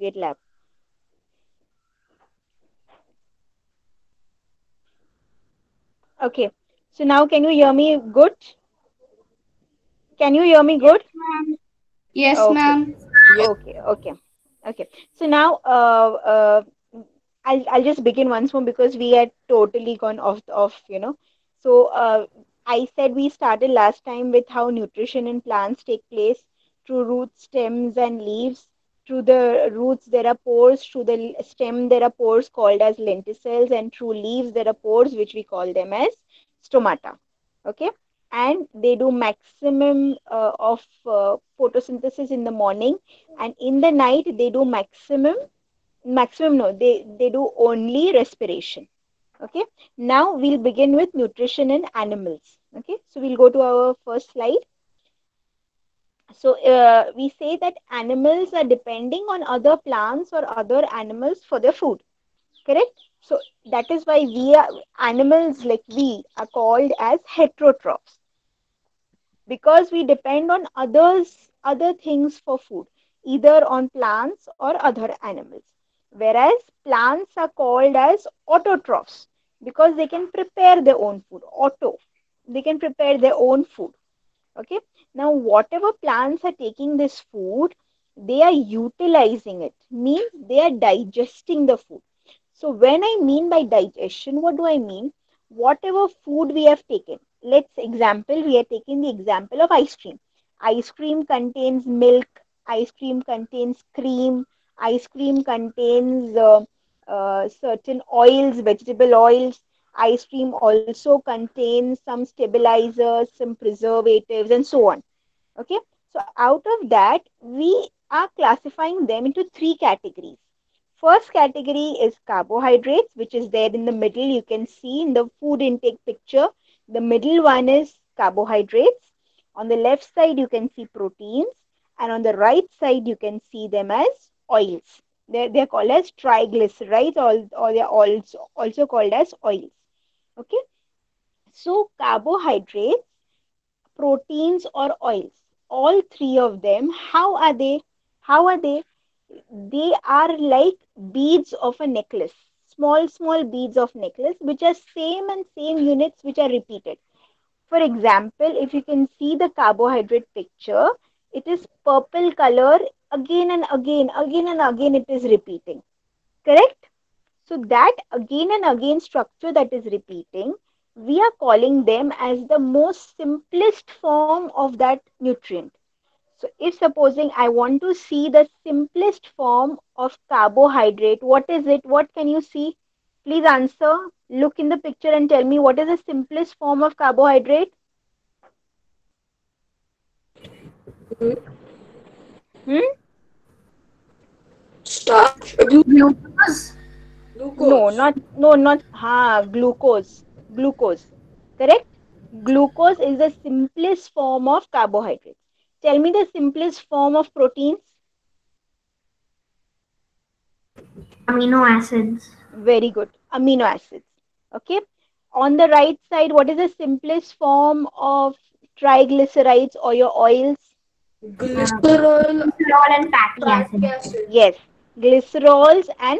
Certificate Lab. Okay. So now can you hear me good? Can you hear me Yes, good? ma'am. Yes, Okay. ma'am. Okay. Okay. Okay. So now I'll just begin once more because we had totally gone off. So I said we started last time with how nutrition in plants take place through roots, stems, and leaves. Through the roots there are pores. Through the stem there are pores called as lenticels, and through leaves there are pores which we call them as stomata. Okay, and they do maximum of photosynthesis in the morning, and in the night they do maximum no, they do only respiration. Okay, now we'll begin with nutrition in animals. Okay, so we'll go to our first slide. So we say that animals are depending on other plants or other animals for their food, correct? So that is why we are animals, like we are called as heterotrophs, because we depend on other things for food, either on plants or other animals. Whereas plants are called as autotrophs because they can prepare their own food. Auto, they can prepare their own food. Okay, now whatever plants are taking this food, they are utilizing it, means they are digesting the food. So when I mean by digestion, what do I mean? Whatever food we have taken, let's example, we are taking the example of ice cream. Ice cream contains milk, ice cream contains cream, ice cream contains certain oils, vegetable oils. Ice cream also contains some stabilizers, some preservatives, and so on. Okay, so out of that, we are classifying them into three categories. First category is carbohydrates, which is there in the middle. You can see in the food intake picture, the middle one is carbohydrates. On the left side, you can see proteins, and on the right side, you can see them as oils. They're called as triglycerides, or they're also called as oils. Okay, so carbohydrates, proteins, or oils, all three of them, how are they? How are they? They are like beads of a necklace, small beads of necklace, which are same and same units which are repeated. For example, if you can see the carbohydrate picture, it is purple color, again and again it is repeating, correct? So that again and again structure that is repeating, we are calling them as the most simplest form of that nutrient. So if supposing I want to see the simplest form of carbohydrate, what is it? What can you see? Please answer. Look in the picture and tell me what is the simplest form of carbohydrate? Hmm? Starch, Glucose. No, glucose. not glucose. Glucose. Correct? Glucose is the simplest form of carbohydrate. Tell me the simplest form of proteins. Amino acids. Very good. Amino acids. Okay. On the right side, what is the simplest form of triglycerides or your oils? Glycerol, Glycerol and fatty fatty acids. acids. Yes, glycerols and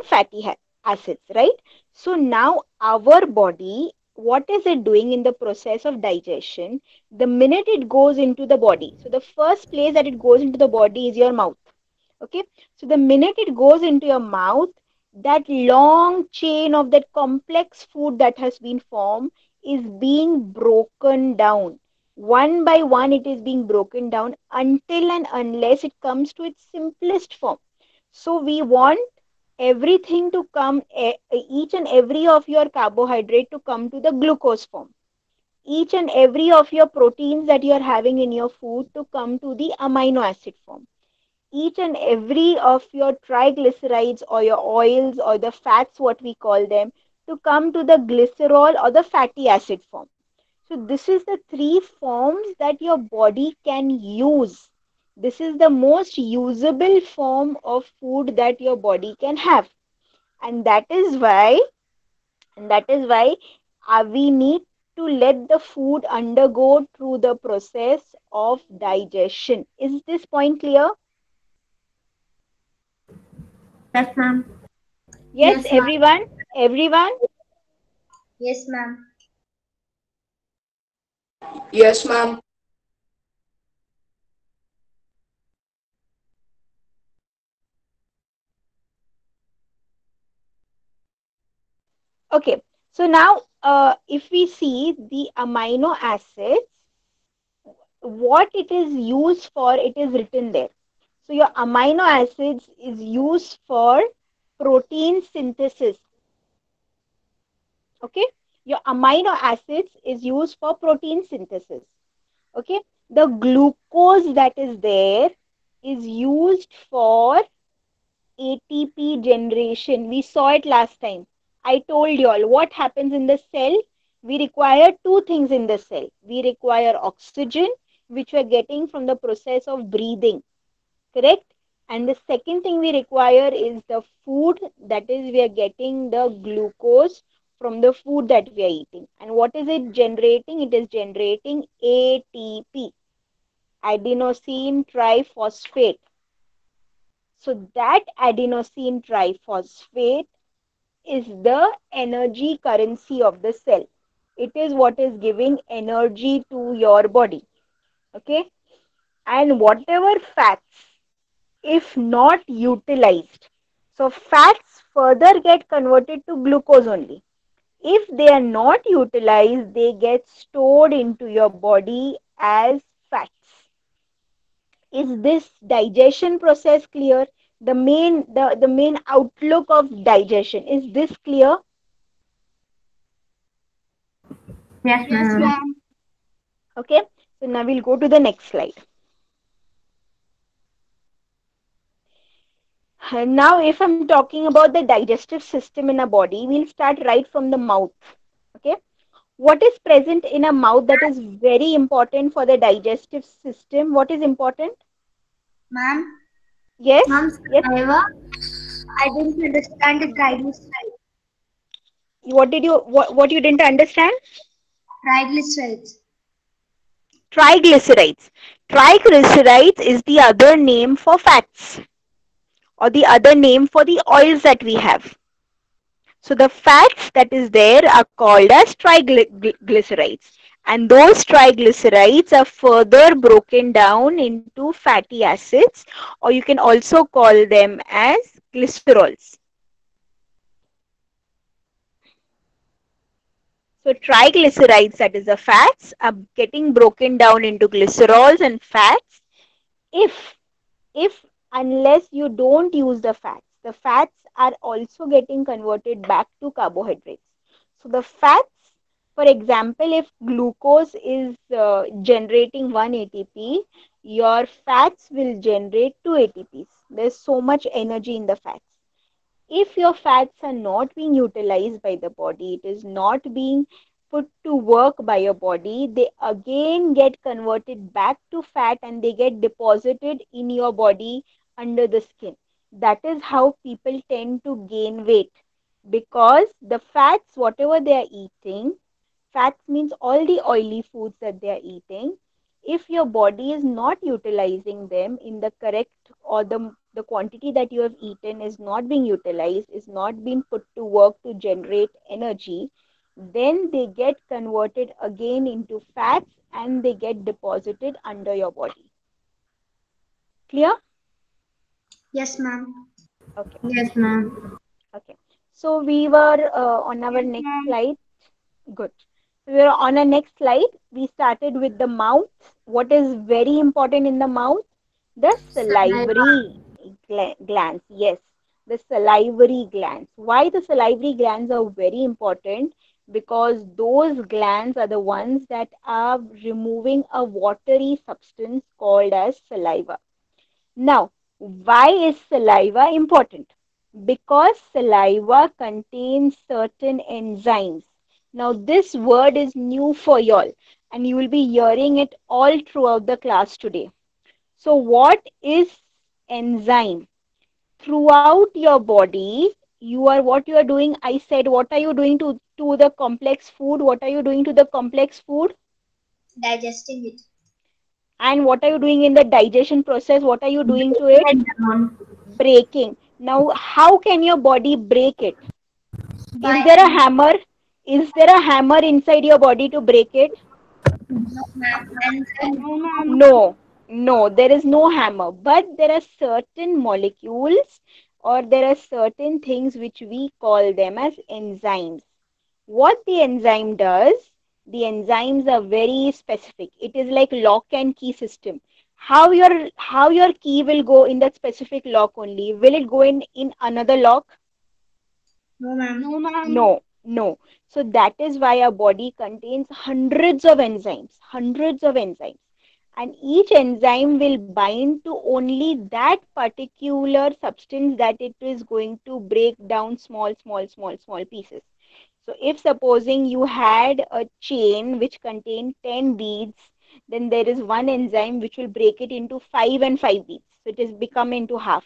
acids, right? So now our body, what is it doing in the process of digestion? The minute it goes into the body, so the first place that it goes into the body is your mouth. Okay, so the minute it goes into your mouth, that long chain of that complex food that has been formed is being broken down. One by one, it is being broken down until and unless it comes to its simplest form. So we want everything to come, each and every of your carbohydrate to come to the glucose form. Each and every of your proteins that you are having in your food to come to the amino acid form. Each and every of your triglycerides or your oils or the fats, what we call them, to come to the glycerol or the fatty acid form. So this is the three forms that your body can use. This is the most usable form of food that your body can have. And that is why we need to let the food undergo through the process of digestion. Is this point clear? Yes, ma'am. Yes, Yes, ma'am. everyone? Everyone? Yes, ma'am. Yes, ma'am. Okay. So now, if we see the amino acids, what it is used for, it is written there. So your amino acids is used for protein synthesis. Okay. Your amino acids is used for protein synthesis. Okay. The glucose that is there is used for ATP generation. We saw it last time. I told you all what happens in the cell. We require two things in the cell. We require oxygen, which we are getting from the process of breathing, correct? And the second thing we require is the food, that is, we are getting the glucose from the food that we are eating. And what is it generating? It is generating ATP, adenosine triphosphate. So that adenosine triphosphate is the energy currency of the cell. It is what is giving energy to your body. Okay. And whatever fats, if not utilized, so fats further get converted to glucose only. If they are not utilized, they get stored into your body as fats. Is this digestion process clear? The main outlook of digestion, is this clear? Yes, Yes, ma'am. ma'am. Okay, so now we'll go to the next slide. Now if I'm talking about the digestive system in a body, we'll start right from the mouth. Okay, what is present in a mouth that is very important for the digestive system? What is important? Ma'am, Yes, ma'am, yes. saliva. I didn't understand the triglycerides. What you didn't understand? Triglycerides. Triglycerides. Triglycerides is the other name for fats, or the other name for the oils that we have. So the fats that is there are called as triglycerides. And those triglycerides are further broken down into fatty acids, or you can also call them as glycerols. So triglycerides, that is the fats, are getting broken down into glycerols and fats if if unless you don't use the fats are also getting converted back to carbohydrates. So the fats, for example, if glucose is generating 1 ATP, your fats will generate 2 ATPs. There's so much energy in the fats. If your fats are not being utilized by the body, it is not being put to work by your body, they again get converted back to fat and they get deposited in your body under the skin. That is how people tend to gain weight, because the fats, whatever they are eating, fats means all the oily foods that they are eating, if your body is not utilizing them in the correct, or the quantity that you have eaten is not being utilized, is not being put to work to generate energy, then they get converted again into fats and they get deposited under your body. Clear? Yes, ma'am. Okay. Yes, ma'am. Okay. So we were on our Yes, next ma'am. slide. Good. So we are on our next slide. We started with the mouth. What is very important in the mouth? The Saliva. salivary glands. Yes, the salivary glands. Why the salivary glands are very important? Because those glands are the ones that are removing a watery substance called as saliva. Now, why is saliva important? Because saliva contains certain enzymes. Now, this word is new for y'all, and you will be hearing it all throughout the class today. So, what is enzyme? Throughout your body, what you are doing, I said, what are you doing to the complex food? What are you doing to the complex food? Digesting it. And what are you doing in the digestion process? What are you doing to Breaking it? it down. Breaking. Now, how can your body break it? Is By there a hammer? Is there a hammer inside your body to break it? no, ma'am. And No, ma'am. No, no, there is no hammer. But there are certain molecules or there are certain things which we call them as enzymes. What the enzyme does, the enzymes are very specific. It is like lock and key system. How your key will go in that specific lock only? Will it go in another lock? no, ma'am. No, ma'am. No, no. So that is why our body contains hundreds of enzymes. And each enzyme will bind to only that particular substance that it is going to break down small pieces. So if supposing you had a chain which contained 10 beads, then there is one enzyme which will break it into 5 and 5 beads. So it is become into half.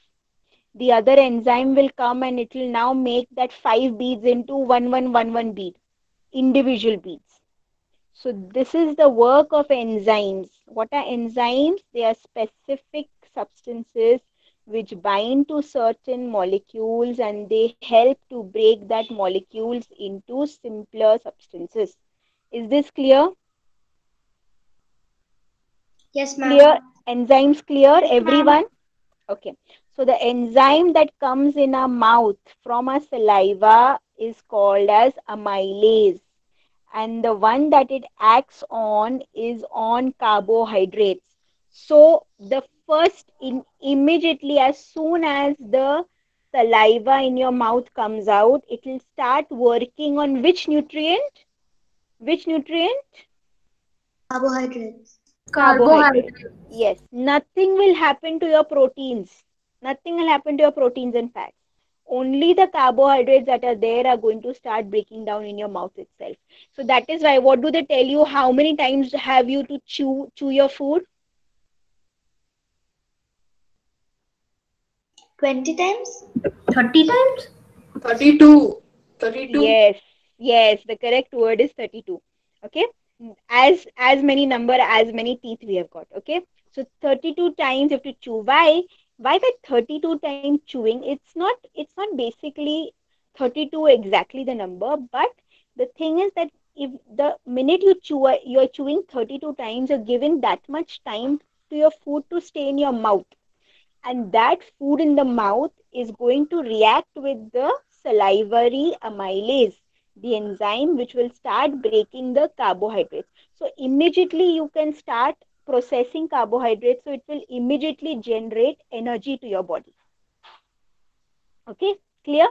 The other enzyme will come and it will now make that 5 beads into one bead, individual beads. So this is the work of enzymes. What are enzymes? They are specific substances which bind to certain molecules and they help to break that molecules into simpler substances. Is this clear? Yes, Clear? ma'am. Enzymes clear, Yes, ma'am. everyone? Okay. So the enzyme that comes in our mouth from our saliva is called as amylase. And the one that it acts on is on carbohydrates. So the first immediately as soon as the saliva in your mouth comes out, it will start working on which nutrient? Which nutrient? Carbohydrates. Carbohydrate. Carbohydrate. Yes, nothing will happen to your proteins. Nothing will happen to your proteins and fats. Only the carbohydrates that are there are going to start breaking down in your mouth itself. So that is why, what do they tell you? How many times have you to chew your food? 20 times? 30 times? 32. 32. Yes, yes, the correct word is 32. Okay, as many number as many teeth we have got. Okay, so 32 times you have to chew. Why that 32 times chewing? It's not basically 32 exactly the number, but the thing is that if the minute you chew, you're chewing 32 times, you're giving that much time to your food to stay in your mouth, and that food in the mouth is going to react with the salivary amylase, the enzyme which will start breaking the carbohydrates. So immediately you can start processing carbohydrates, so it will immediately generate energy to your body. Okay, clear?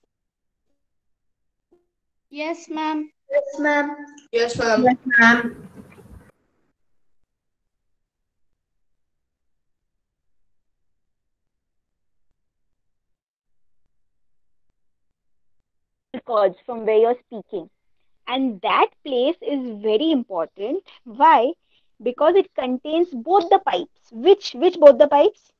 Now coming to the next part, Yes, ma'am. Yes, ma'am. Yes, ma'am. Yes, ma'am. vocal cords from where you're speaking. And that place is very important. Why? Because it contains both the pipes. Which both the pipes?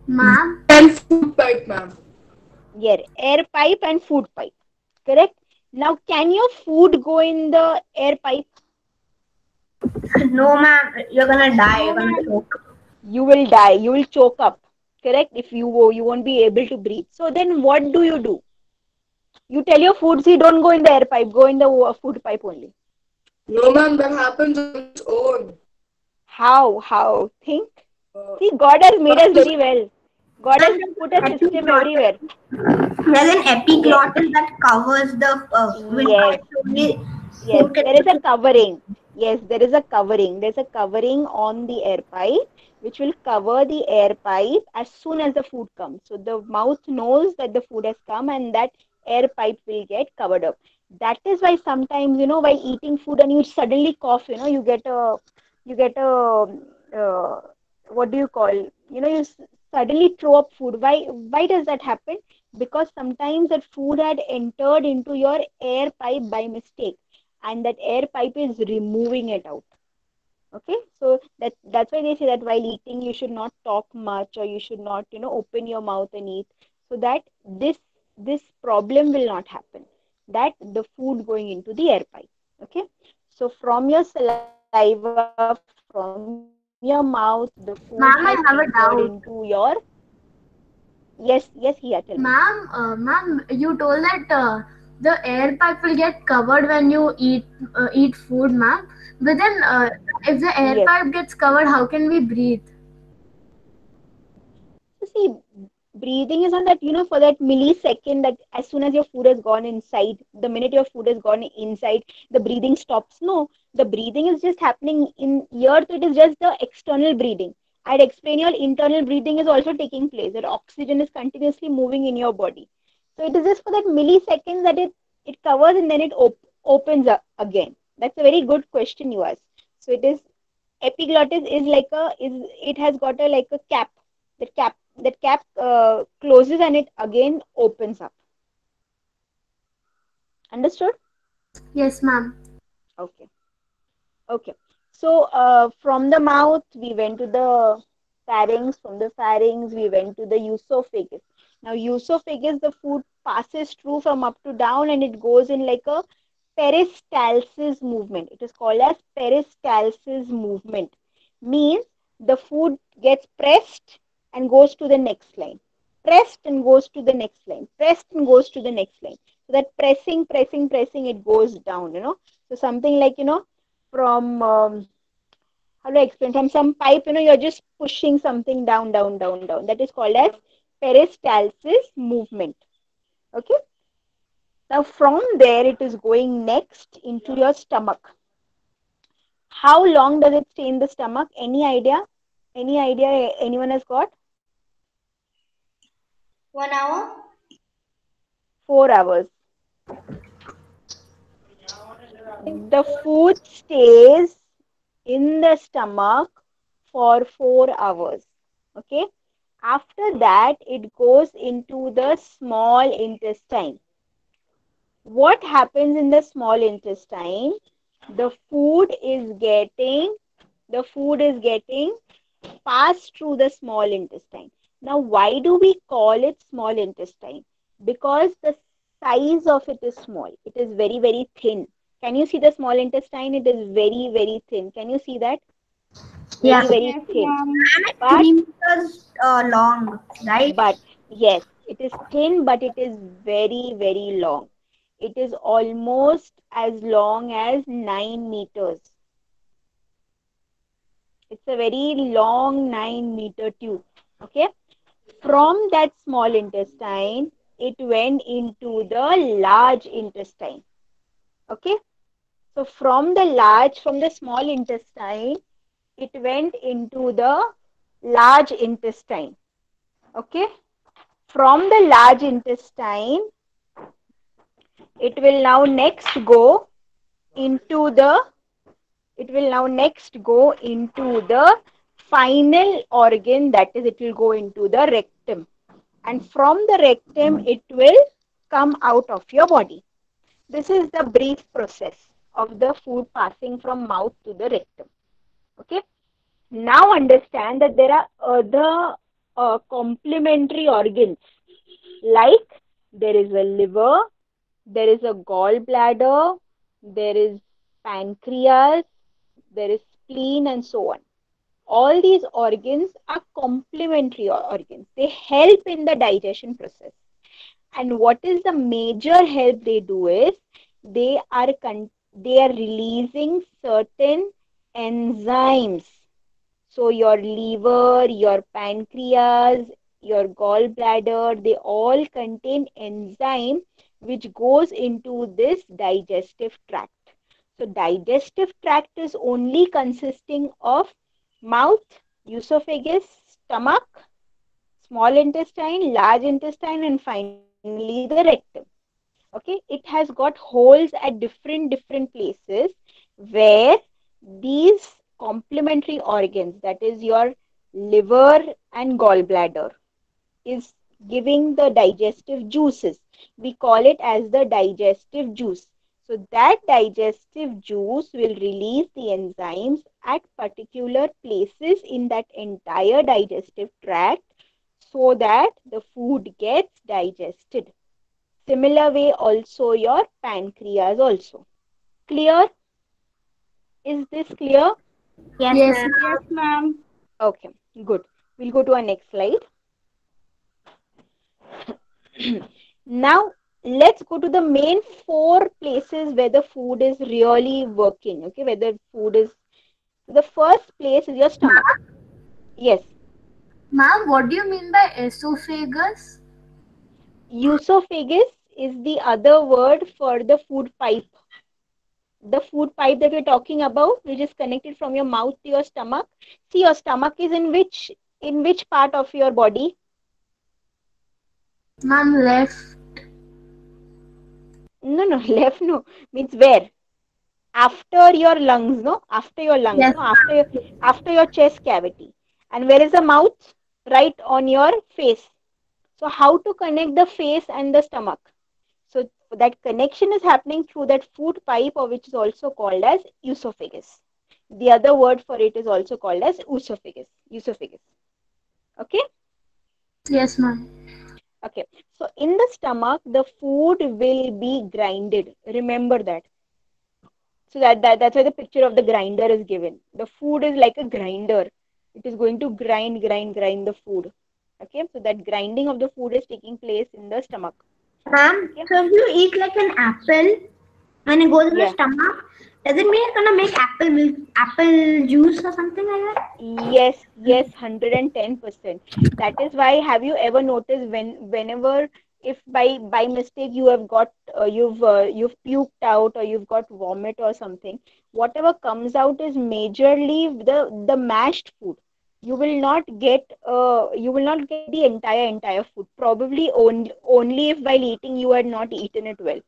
Ma'am? And food pipe, ma'am. Yeah, air pipe and food pipe. Correct? Now, can your food go in the air pipe? No, ma'am. You're gonna die. You're No, gonna ma'am. choke. You will die. You will choke up. Correct? If you won't be able to breathe. So then, what do? You tell your food, see, don't go in the air pipe. Go in the food pipe only. No, ma'am. That happens on its own. How? How? Think. Uh, See, God has made us because very well. God has ma'am, put a there's system epiglottis. everywhere. There's an Yes. epiglottis that covers the Yes. windpipe. Only Yes, food can there go is a through. covering. Yes, there is a covering. There's a covering on the air pipe which will cover the air pipe as soon as the food comes. So the mouth knows that the food has come and that air pipe will get covered up. That is why sometimes, while eating food and you suddenly cough, you get a, uh, what do you call, suddenly throw up food. Why does that happen? Because sometimes that food had entered into your air pipe by mistake and that air pipe is removing it out. Okay, so that's why they say that while eating you should not talk much or you should not open your mouth and eat, so that this problem will not happen, that the food going into the air pipe. Okay, so from your saliva, from your mouth, from your mouth, the Ma'am, I food have a has doubt. entered into your. Yes, yes, Hiya, tell me. Ma'am, you told that the air pipe will get covered when you eat food, ma'am. But then, if the air Yes. pipe gets covered, how can we breathe? So see, breathing is on that, for that millisecond that as soon as your food has gone inside, the minute your food has gone inside, the breathing stops. No, the breathing is just happening in here. So it is just the external breathing. I'd explain your internal breathing is also taking place. That oxygen is continuously moving in your body. So it is just for that millisecond that it covers and then it opens up again. That's a very good question you asked. So it is epiglottis is like a is it has got a like a cap. That cap closes and it again opens up. Understood? Yes, ma'am. Okay. Okay. So from the mouth we went to the pharynx. From the pharynx we went to the esophagus. Now esophagus, the food passes through from up to down and it goes in like a peristalsis movement. It is called as peristalsis movement. Means the food gets pressed and goes to the next line. Pressed and goes to the next line. Pressed and goes to the next line. So that pressing, it goes down. So something like, from how do I explain? From some pipe, you're just pushing something down, down, down, down. That is called as peristalsis movement. Okay. Now from there, it is going next into your stomach. How long does it stay in the stomach? Any idea? Any idea anyone has got? 1 hour. 4 hours. The food stays in the stomach for 4 hours. Okay. After that, it goes into the small intestine. What happens in the small intestine? The food is getting the food is getting passed through the small intestine. Now, why do we call it small intestine? Because the size of it is small. It is very, very thin. Can you see the small intestine? It is very, very thin. Can you see that? Yeah. Very, very Yes, thin. ma'am. I'm at But 3 meters long, right? but yes, it is thin, but it is very, very long. It is almost as long as 9 meters. It's a very long 9-meter tube. Okay. From that small intestine, it went into the large intestine. Okay. So from the small intestine, it went into the large intestine. Okay. From the large intestine, it will now next go into the it will now next go into the final organ, that is it will go into the rectum, and from the rectum it will come out of your body. This is the brief process of the food passing from mouth to the rectum. Okay. Now understand that there are other complementary organs, like there is a liver, there is a gallbladder, there is pancreas, there is spleen, and so on. All these organs are complementary organs. They help in the digestion process. And what is the major help they do is they are releasing certain enzymes. So your liver, your pancreas, your gallbladder, they all contain enzyme which goes into this digestive tract. So digestive tract is only consisting of mouth, esophagus, stomach, small intestine, large intestine, and finally the rectum. Okay, it has got holes at different places where these complementary organs, that is your liver and gallbladder, is giving the digestive juices. We call it as the digestive juice. So that digestive juice will release the enzymes at particular places in that entire digestive tract so that the food gets digested. Similar way also your pancreas also. Clear? Is this clear? Yes, Yes, ma'am. Yes, ma'am. ma'am. Okay, good. We'll go to our next slide. Now, let's go to the main four places where the food is really working. Okay, where the food is. The first place is your stomach. Yes, Ma'am, what do you mean by esophagus? esophagus is the other word for the food pipe. The food pipe that we're talking about, which is connected from your mouth to your stomach. See, your stomach is in which part of your body? Ma'am, left. No, no, left no. Means where? After your lungs, no? After your lungs, Yes, no? ma'am. After your chest cavity. And where is the mouth? Right on your face. So how to connect the face and the stomach? So that connection is happening through that food pipe, or which is also called as esophagus. The other word for it is also called as esophagus. Esophagus. Okay? Yes, ma'am. Okay. So in the stomach, the food will be grinded. Remember that. So that's why the picture of the grinder is given. The food is like a grinder. It is going to grind the food. Okay. So that grinding of the food is taking place in the stomach. Ma'am, Okay. so if you eat like an apple when it goes in the Yeah. stomach, does it mean it's gonna make apple milk, apple juice or something like that? Yes, 110%. That is why, have you ever noticed whenever, if by mistake you have got you've puked out, or you've got vomit or something, whatever comes out is majorly the mashed food. You will not get the entire food. Probably only if while eating you had not eaten it well.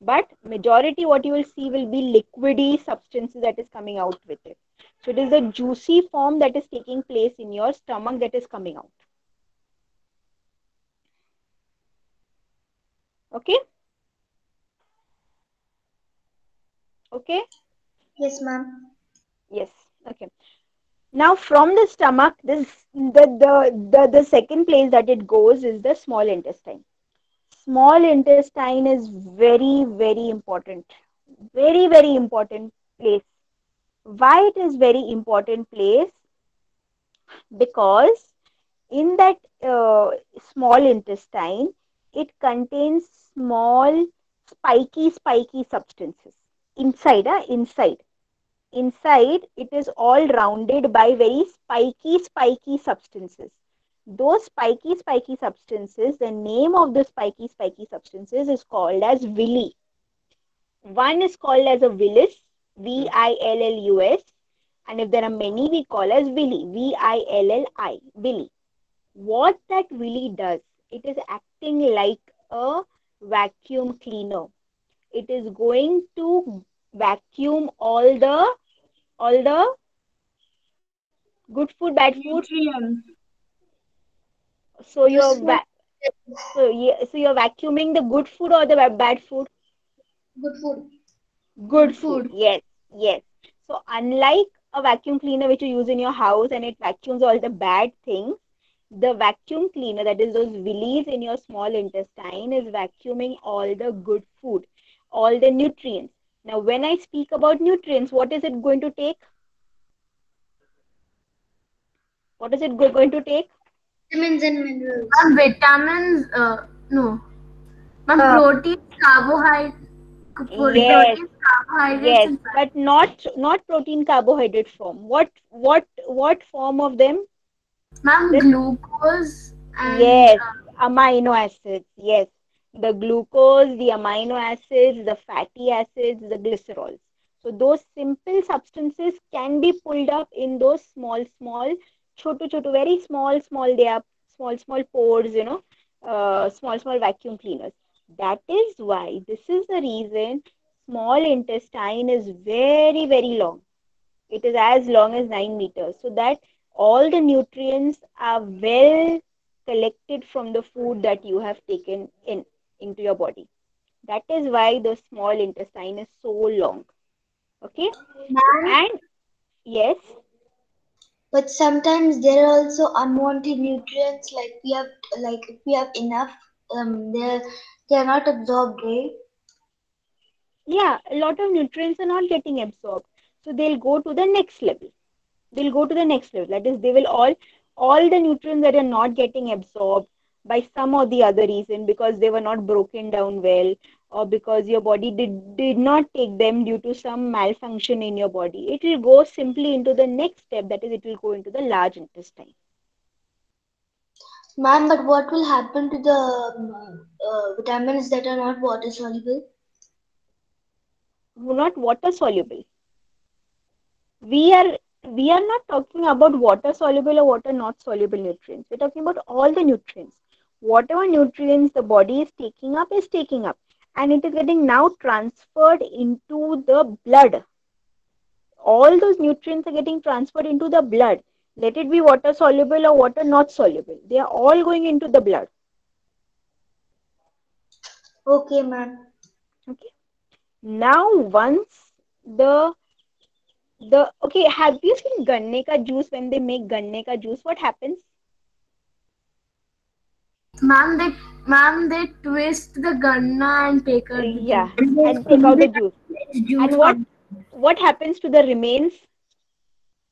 But majority what you will see will be liquidy substances that is coming out with it. So it is the juicy form that is taking place in your stomach that is coming out. Okay? Okay? Yes, ma'am. Yes. Okay. Now from the stomach, this the second place that it goes is the small intestine. Small intestine is very important. Very important place. Why it is very important place? Because in that small intestine, it contains small spiky substances inside. Inside it is all rounded by very spiky substances. Those spiky substances, the name of the spiky substances is called as villi. One is called as a villus, Villus, and if there are many, we call as villi, Villi, villi. What that really does, it is acting like a vacuum cleaner. It is going to vacuum all the good food, bad food. Nutrients. So you're Useful. so you're vacuuming the good food or the bad food? Good food. Good Good food. food. Yes. So unlike a vacuum cleaner which you use in your house and it vacuums all the bad things, the vacuum cleaner, that is those willies in your small intestine, is vacuuming all the good food, all the nutrients. Now, when I speak about nutrients, what is it going to take? What is it going to take? Vitamins and minerals. Ma'am, vitamins, no. Ma'am, Uh, Yes, protein, carbohydrates, yes, and fat. but not protein carbohydrate form. What form of them? Ma'am, The glucose and Yes, amino acids. Yes, the glucose, the amino acids, the fatty acids, the glycerols. So those simple substances can be pulled up in those chotu, very small. They are small pores. Small vacuum cleaners. That is why this is the reason small intestine is very long. It is as long as 9 meters, so that all the nutrients are well collected from the food that you have taken into your body. That is why the small intestine is so long. Okay. ma'am, And yes, but sometimes there are also unwanted nutrients like if we have enough, they are not absorbed, right? yeah, a lot of nutrients are not getting absorbed, so they'll go to the next level. they'll go to the next level. That is, they will all the nutrients that are not getting absorbed by some or the other reason, because they were not broken down well, or because your body did not take them due to some malfunction in your body, it will go simply into the next step, that is, it will go into the large intestine. Ma'am, but what will happen to the vitamins that are not water soluble? Not water soluble. We are not talking about water soluble or water not soluble nutrients. We're talking about all the nutrients. Whatever nutrients the body is taking up, and it is getting now transferred into the blood. All those nutrients are getting transferred into the blood. Let it be water soluble or water not soluble, they are all going into the blood. Okay, ma'am. Okay. Now once the okay, have you seen ganne ka juice? When they make ganne ka juice, what happens? Ma'am, they twist the ganna and take out the Yeah, juice. And they and take squeeze out the it juice. and juice And from what happens to the remains?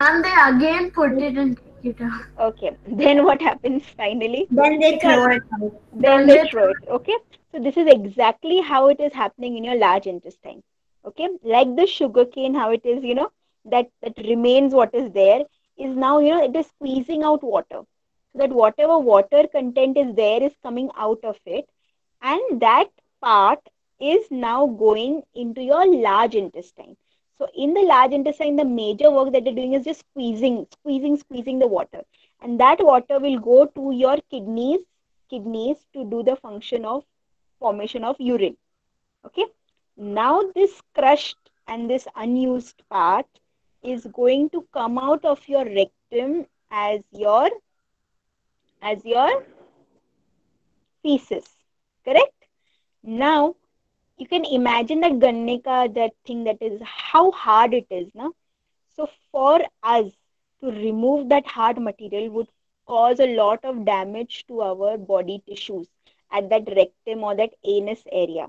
Ma'am, they again put it. it and take it out. Okay, then what happens finally? Then they Because throw it out. then Then they they throw it. Okay, so this is exactly how it is happening in your large intestine. Okay, like the sugar cane, how it is, that remains, what is there is now, it is squeezing out water, so that whatever water content is there is coming out of it, and that part is now going into your large intestine. So in the large intestine, the major work that they're doing is just squeezing the water, and that water will go to your kidneys to do the function of formation of urine. Okay. Now this crushed and this unused part is going to come out of your rectum as your feces. Correct? Now you can imagine that ganne ka, that thing, that is how hard it is, na? So for us to remove that hard material would cause a lot of damage to our body tissues at that rectum or that anus area.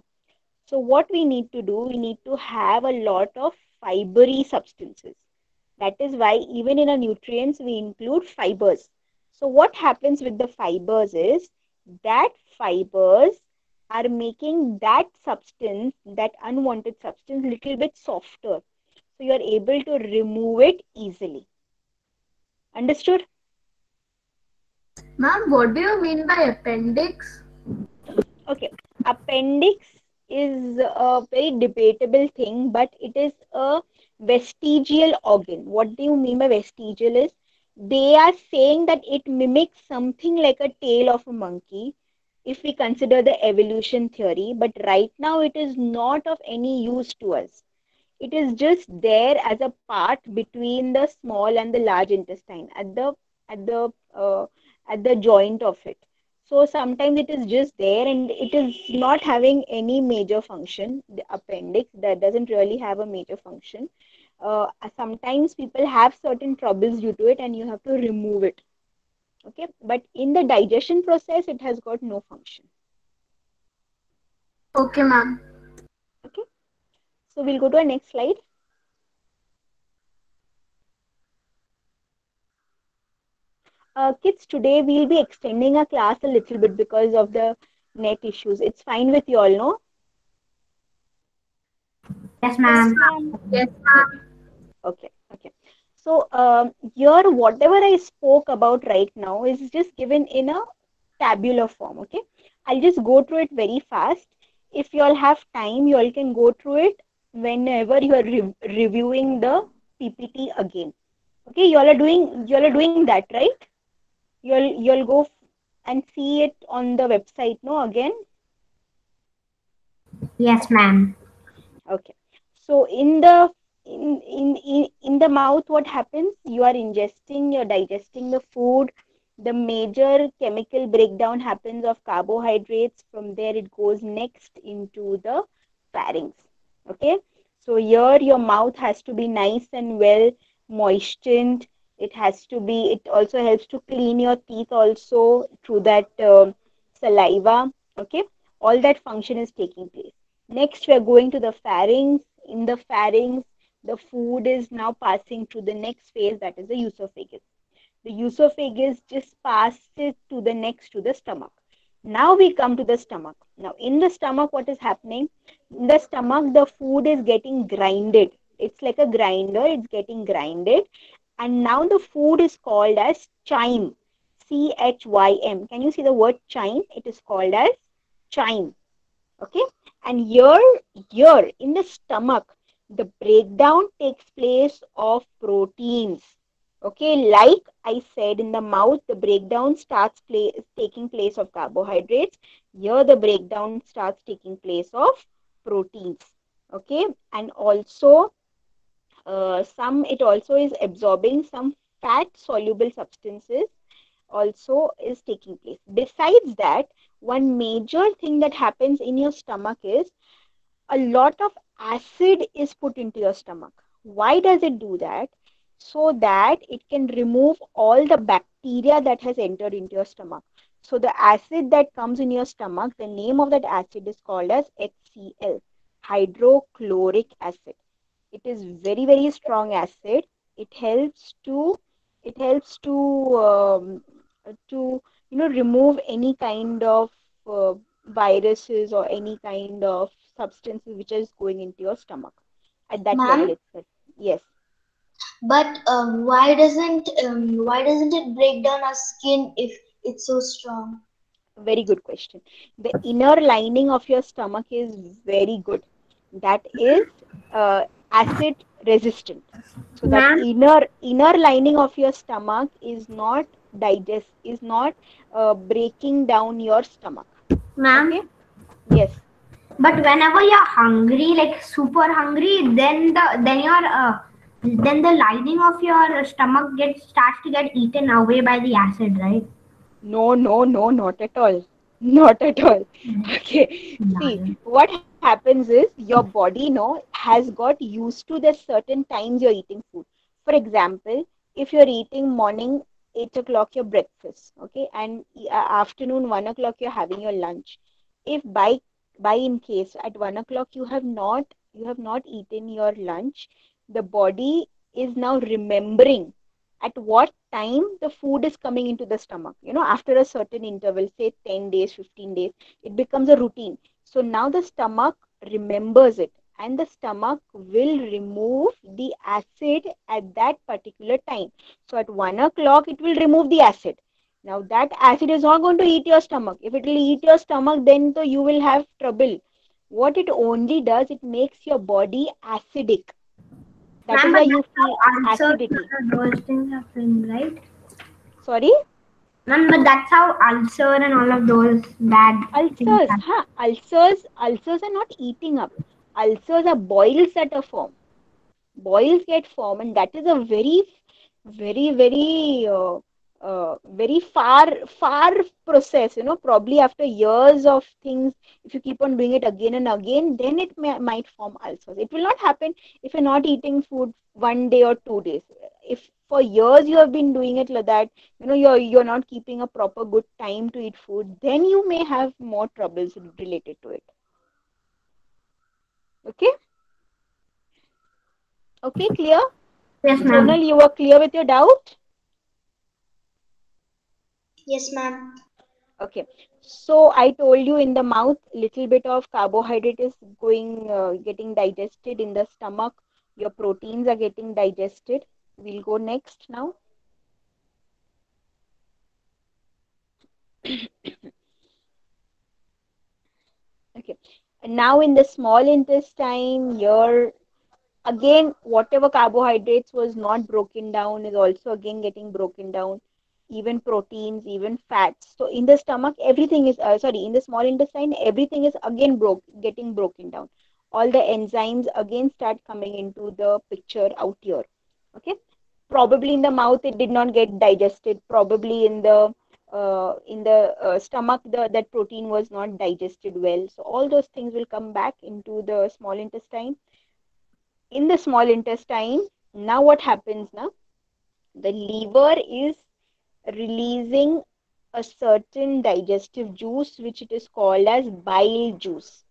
So what we need to do, we need to have a lot of fibery substances. That is why even in our nutrients we include fibers. So what happens with the fibers is that fibers are making that substance, that unwanted substance, little bit softer. So you are able to remove it easily. Understood? Ma'am, what do you mean by appendix? Okay. Appendix is a very debatable thing, but it is a vestigial organ. What do you mean by vestigial is, they are saying that it mimics something like a tail of a monkey if we consider the evolution theory, but right now it is not of any use to us. It is just there as a part between the small and the large intestine at the uh, at the joint of it. So sometimes it is just there and it is not having any major function. The appendix that doesn't really have a major function. Sometimes people have certain troubles due to it and you have to remove it. Okay, but in the digestion process it has got no function. Okay, ma'am. Okay, so we'll go to our next slide. Kids, today we'll be extending our class a little bit because of the net issues. It's fine with you all, no? Yes, Yes, ma'am. ma'am. Yes, Okay, ma'am. okay, okay. So here, whatever I spoke about right now is just given in a tabular form. Okay, I'll just go through it very fast. If you all have time, you all can go through it whenever you are reviewing the PPT again. Okay, you all are doing that, right? You'll go and see it on the website, no, again. Yes, ma'am. Okay. So in the mouth, what happens? You are ingesting, you're digesting the food. The major chemical breakdown happens of carbohydrates. From there, it goes next into the pharynx. Okay. So here your mouth has to be nice and well moistened. It also helps to clean your teeth also through that saliva. Okay. All that function is taking place. Next, we are going to the pharynx. In the pharynx, the food is now passing to the next phase, that is the esophagus. The esophagus just passes to the next to the stomach. Now we come to the stomach. Now in the stomach, what is happening? In the stomach, the food is getting grinded. It's like a grinder, it's getting grinded. And now the food is called as chyme. Chym. Can you see the word chyme? It is called as chyme. Okay, and here in the stomach, the breakdown takes place of proteins. Okay, like I said, in the mouth the breakdown taking place of carbohydrates. Here the breakdown starts taking place of proteins. Okay, and also some it also is absorbing some fat soluble substances also is taking place. Besides that, one major thing that happens in your stomach is a lot of acid is put into your stomach. Why does it do that? So that it can remove all the bacteria that has entered into your stomach. So the acid that comes in your stomach, the name of that acid is called as HCl, hydrochloric acid. It is very strong acid. It helps to it helps to remove any kind of viruses or any kind of substances which is going into your stomach at that level Ma'am, itself. Yes, but why doesn't it break down our skin if it's so strong? very good question. The inner lining of your stomach is very good. That is acid resistant. So that Ma'am, inner lining of your stomach is not breaking down your stomach. Okay. ma'am. Yes. But whenever you're hungry, like super hungry, then the lining of your stomach gets starts to get eaten away by the acid, right? No, not at all. Not at all. Okay. See, Yeah. what happens is your body, has got used to the certain times you're eating food. For example, if you're eating morning 8 o'clock your breakfast, okay, and afternoon 1 o'clock you're having your lunch. If by in case at 1 o'clock you have not eaten your lunch, the body is now remembering at what time the food is coming into the stomach. After a certain interval, say 10 days, 15 days, it becomes a routine. So now the stomach remembers it, and the stomach will remove the acid at that particular time. So at 1 o'clock it will remove the acid. Now that acid is not going to eat your stomach. If it will eat your stomach, then you will have trouble. What it only does, it makes your body acidic. That Ma'am, is but why you that's feel how ulcers acidity. and all those things happen, right? Sorry. Ma'am, but that's how ulcer and all of those bad things Ulcers, happen. huh? Ulcers are not eating up. Ulcers are boils that are formed. Boils get formed, and that is a very far process. Probably after years of things, if you keep on doing it again and again, then it might form ulcers. It will not happen if you're not eating food 1 day or 2 days. If for years you have been doing it like that, you're not keeping a proper good time to eat food, then you may have more troubles related to it. Okay. Okay, clear. Yes, Zonal, ma'am. you were clear with your doubt? Yes, ma'am. Okay. So I told you in the mouth, little bit of carbohydrate is getting digested in the stomach. Your proteins are getting digested. We'll go next now. Okay. And now in the small intestine, your again whatever carbohydrates was not broken down is also again getting broken down, even proteins, even fats. So in the stomach everything is sorry, in the small intestine everything is again getting broken down. All the enzymes again start coming into the picture out here. Okay. Probably in the mouth it did not get digested, probably in the stomach that protein was not digested well, so all those things will come back into the small intestine. In the small intestine, now what happens now? The liver is releasing a certain digestive juice which it is called as bile juice.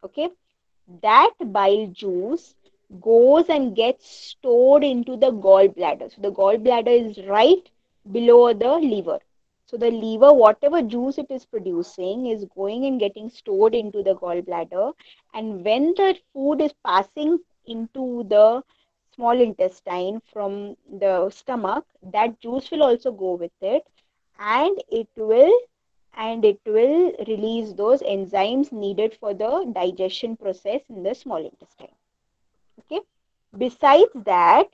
Okay, that bile juice goes and gets stored into the gallbladder. So the gallbladder is right below the liver. So the liver, whatever juice it is producing, is going and getting stored into the gallbladder. And when the food is passing into the small intestine from the stomach, that juice will also go with it, and it will release those enzymes needed for the digestion process in the small intestine. Okay. Besides that,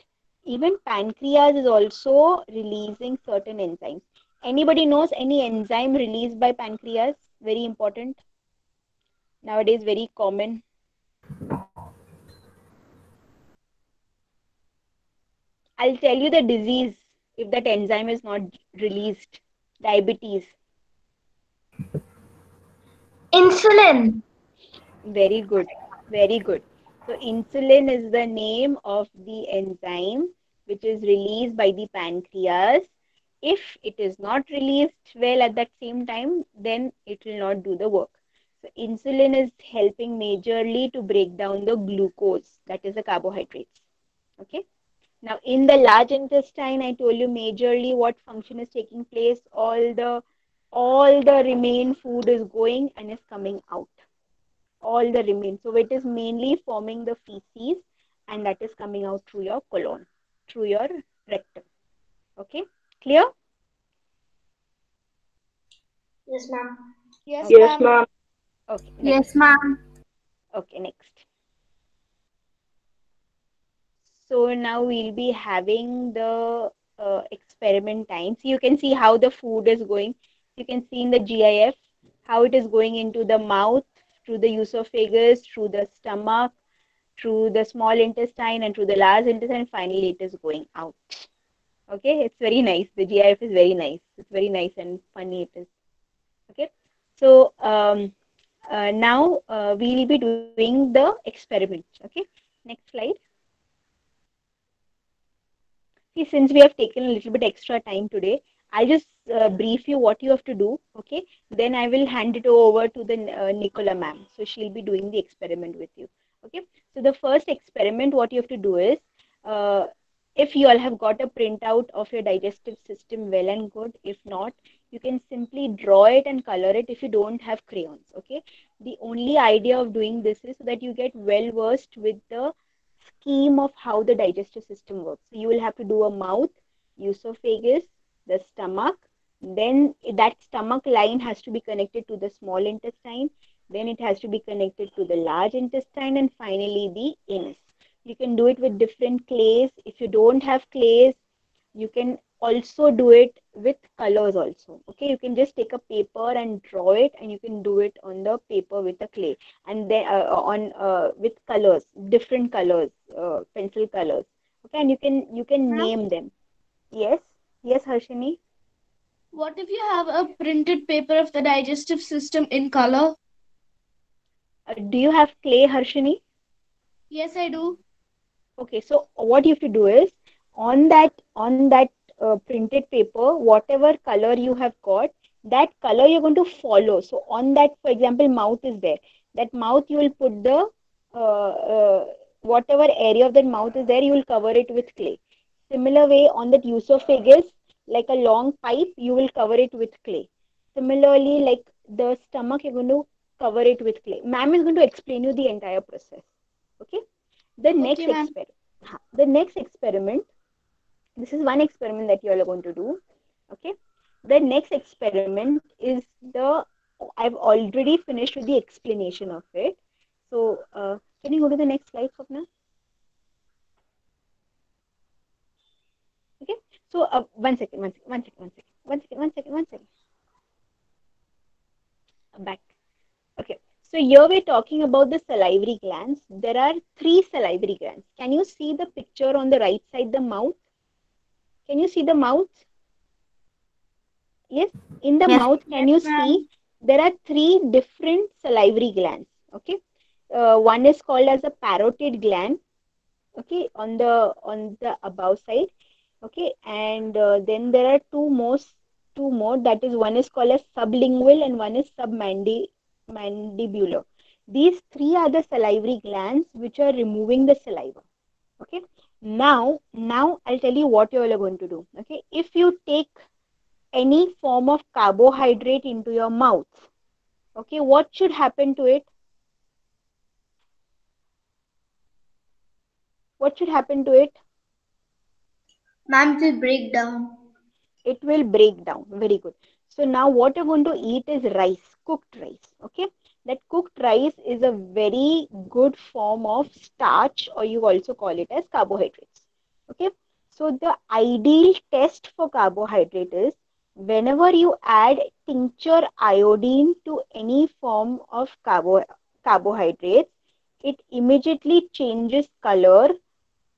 even pancreas is also releasing certain enzymes. Anybody knows any enzyme released by pancreas? Very important. Nowadays, very common. I'll tell you the disease if that enzyme is not released. Diabetes. Insulin. Very good. Very good. So insulin is the name of the enzyme which is released by the pancreas. If it is not released well at that same time, then it will not do the work. So insulin is helping majorly to break down the glucose, that is the carbohydrates. Okay. Now in the large intestine, I told you majorly what function is taking place. All the remain food is going and is coming out, all the remains. So it is mainly forming the feces, and that is coming out through your colon, through your rectum. Okay, clear? Yes, ma'am. Yes, okay. Yes, ma'am. Okay, Yes, next. ma'am. Okay, next. So now we'll be having the experiment time. So you can see how the food is going. You can see in the GIF how it is going into the mouth, through the esophagus, through the stomach, through the small intestine, and through the large intestine. Finally, it is going out. Okay, it's very nice. The GIF is very nice. It's very nice and funny it is. Okay, so now we'll be doing the experiment. Okay, next slide. See, since we have taken a little bit extra time today, I'll just brief you what you have to do. Okay, then I will hand it over to the Nicola ma'am. So she'll be doing the experiment with you. Okay, so the first experiment, what you have to do is, uh, if you all have got a printout of your digestive system, well and good. If not, you can simply draw it and color it if you don't have crayons. Okay, the only idea of doing this is so that you get well versed with the scheme of how the digestive system works. So you will have to do a mouth, esophagus, the stomach, then that stomach line has to be connected to the small intestine, then it has to be connected to the large intestine, and finally the anus. You can do it with different clays. If you don't have clays, you can also do it with colors also. Okay, you can just take a paper and draw it, and you can do it on the paper with a clay, and then on with colors, different colors, pencil colors. Okay, and you can Ma'am, name them. Yes, yes, Harshini. what if you have a printed paper of the digestive system in color? Do you have clay, Harshini? Yes, I do. Okay, so what you have to do is, on that printed paper, whatever color you have got, that color you're going to follow. So on that, for example, mouth is there. That mouth you will put the whatever area of that mouth is there, you will cover it with clay. Similar way on that esophagus, like a long pipe, you will cover it with clay. Similarly, like the stomach, you're going to cover it with clay. Ma'am is going to explain you the entire process. Okay. The Okay, next ma'am. experiment, the next experiment, this is one experiment that you all are going to do. Okay. The next experiment is I've already finished with the explanation of it. So, can you go to the next slide, Swapna? Okay. So, one second, one second, one second, one second, one second, one second, one second. Back. Okay. So here we're talking about the salivary glands. There are three salivary glands. Can you see the picture on the right side, the mouth? Can you see the mouth? Yes. In the Yes. mouth, can Yes, you ma'am. see there are three different salivary glands? Okay. One is called as a parotid gland. Okay, on the above side. Okay, and then there are two more. That is, one is called as sublingual and one is submandibular. These three are the salivary glands which are removing the saliva. Okay. Now I'll tell you what you all are going to do. Okay. If you take any form of carbohydrate into your mouth, okay, what should happen to it? What should happen to it? Ma'am, it will break down. It will break down. Very good. So now what you're going to eat is rice, cooked rice. Okay. That cooked rice is a very good form of starch, or you also call it as carbohydrates. Okay. So the ideal test for carbohydrate is whenever you add tincture iodine to any form of carbohydrates, it immediately changes color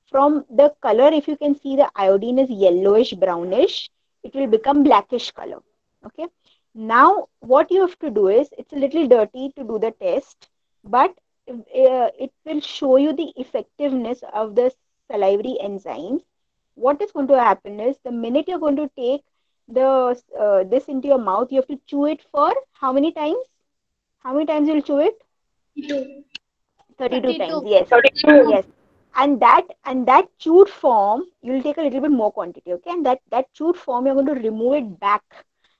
from the color. If you can see, the iodine is yellowish brownish, it will become blackish color. Okay. Now what you have to do is, it's a little dirty to do the test, but it will show you the effectiveness of the salivary enzymes. What is going to happen is, the minute you're going to take the this into your mouth, you have to chew it for how many times? How many times you'll chew it? Two. 32 times. 32. Yes. Yes. And that chewed form, you'll take a little bit more quantity. Okay. And that chewed form, you're going to remove it back.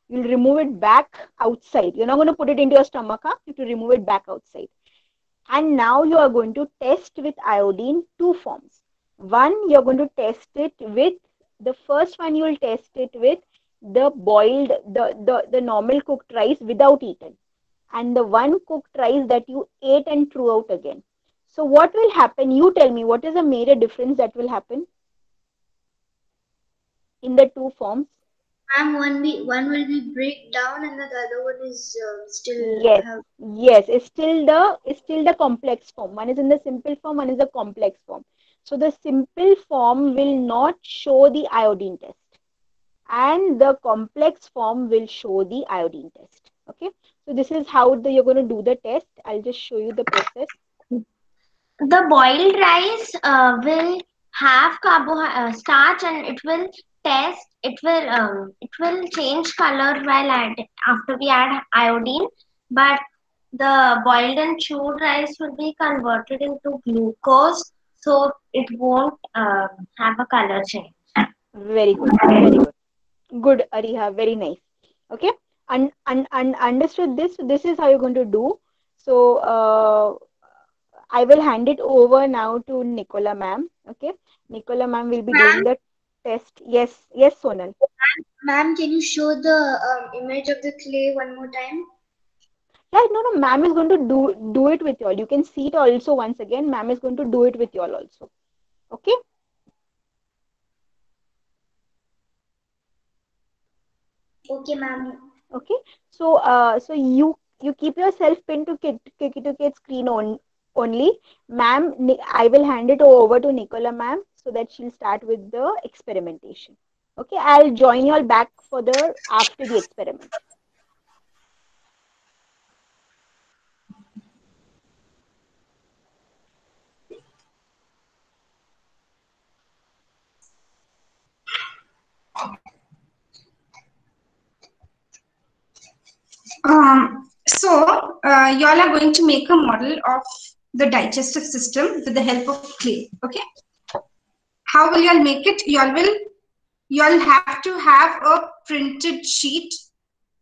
You'll remove it back outside. You're not going to put it into your stomach. Huh? You have to remove it back outside. And now you are going to test with iodine two forms. One, you're going to test it with, the first one you will test it with the boiled, the normal cooked rice without eaten, and the one cooked rice that you ate and threw out again. So what will happen? You tell me, what is the major difference that will happen in the two forms? Ma'am, one will be break down and the other one is still Yes, have. yes, it's still the complex form. One is in the simple form, one is the complex form. So the simple form will not show the iodine test, and the complex form will show the iodine test. Okay, so this is how you're going to do the test. I'll just show you the process. The boiled rice will have starch, and it will change color after we add iodine, but the boiled and chewed rice will be converted into glucose, so it won't have a color change. Very good, very good. Good, Ariha, very nice. Okay, and understood this. So this is how you're going to do. So I will hand it over now to Nicola ma'am. Okay, Nicola ma'am will be doing Ma'am, the test. Yes, yes, Sonal. ma'am, can you show the image of the clay one more time? Yeah, no, no, ma'am is going to do it with you all. You can see it also once again. Ma'am is going to do it with you all also. Okay, Okay, ma'am. okay. So so you keep yourself pinned to kid screen only. Ma'am, I will hand it over to Nicola ma'am so that she'll start with the experimentation. Okay, I'll join you all back for the after the experiment. So, y'all are going to make a model of the digestive system with the help of clay. Okay. How will y'all make it? Y'all have to have a printed sheet,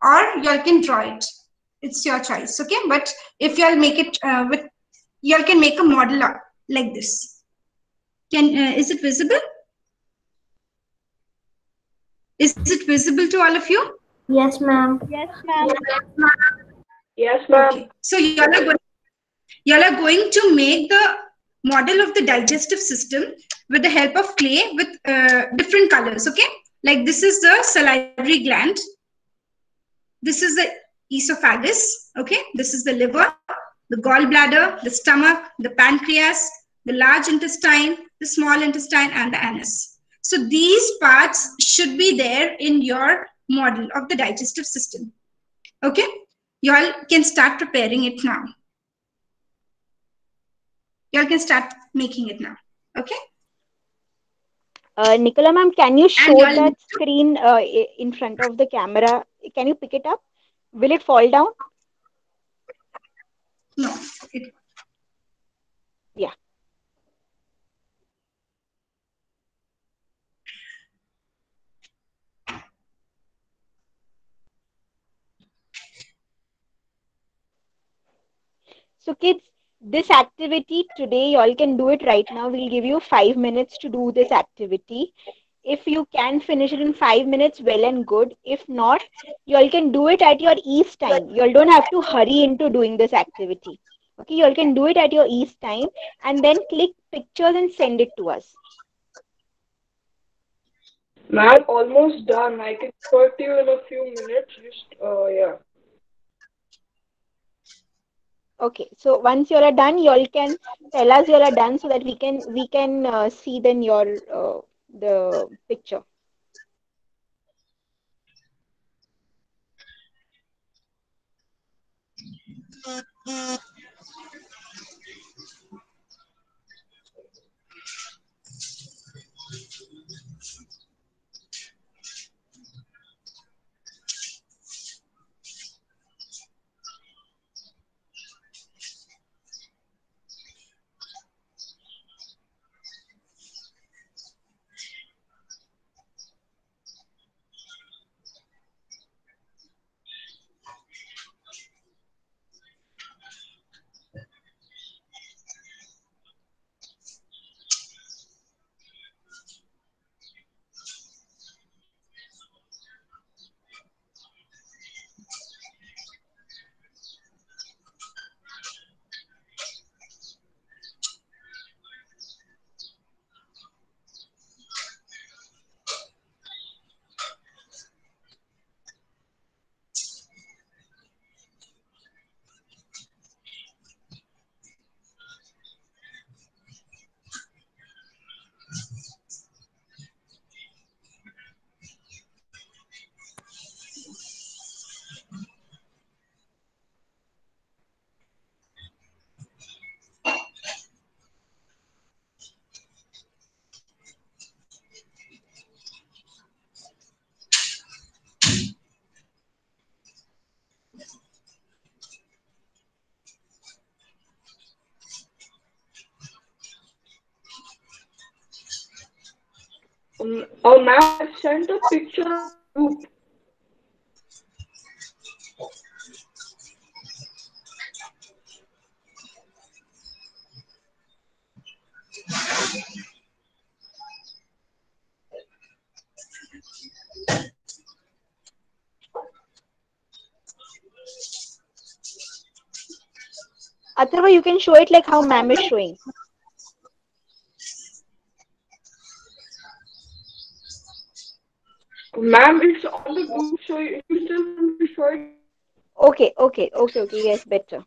or y'all can draw it. It's your choice. Okay. But if y'all make it y'all can make a model like this. Is it visible? Is it visible to all of you? Yes, ma'am. Yes, ma'am. Okay. So y'all are going to make the model of the digestive system with the help of clay with different colors. Okay, like this is the salivary gland, this is the esophagus, okay, this is the liver, the gallbladder, the stomach, the pancreas, the large intestine, the small intestine, and the anus. So these parts should be there in your model of the digestive system. Okay, y'all can start preparing it now. Y'all can start making it now. Okay. Nicola ma'am, can you And show y'all need that to, screen in front of the camera? Can you pick it up? Will it fall down? no, it, Yeah. So kids, this activity today, y'all can do it right now. We'll give you 5 minutes to do this activity. If you can finish it in 5 minutes, well and good. If not, y'all can do it at your ease time. Y'all don't have to hurry into doing this activity. Okay, y'all can do it at your ease time and then click pictures and send it to us. Ma'am, almost done. I can show it to you in a few minutes. Just, yeah. Okay, so once you are done, you all can tell us you are done so that we can see then your the picture. Oh, ma'am, I sent a picture on the group. Atharva, you can show it like how ma'am is showing. Ma'am, it's on the group, so if you still want me to show it to you. Okay. Yes, better.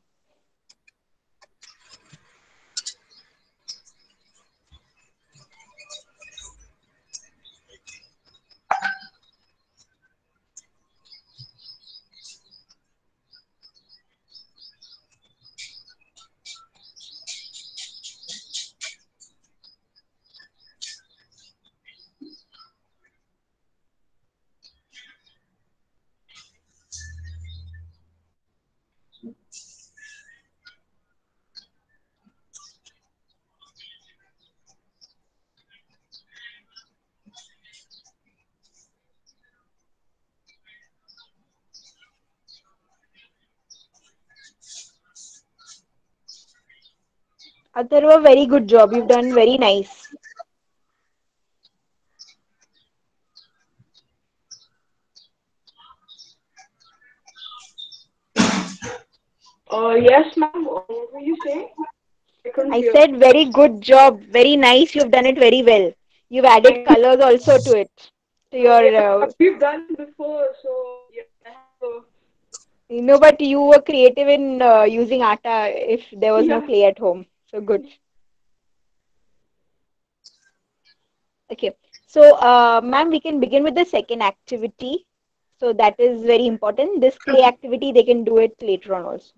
Atharva, very good job. You've done very nice. Yes, ma'am. What were you saying? I couldn't I hear. said very good job. Very nice. You've done it very well. You've added Thank you. colors also to it. To Yeah, your we've done it before, so yes, I have a. but you were creative in using atta if there was no Yeah. clay at home. So good. Okay. So, ma'am, we can begin with the second activity. So that is very important. This clay activity, they can do it later on also.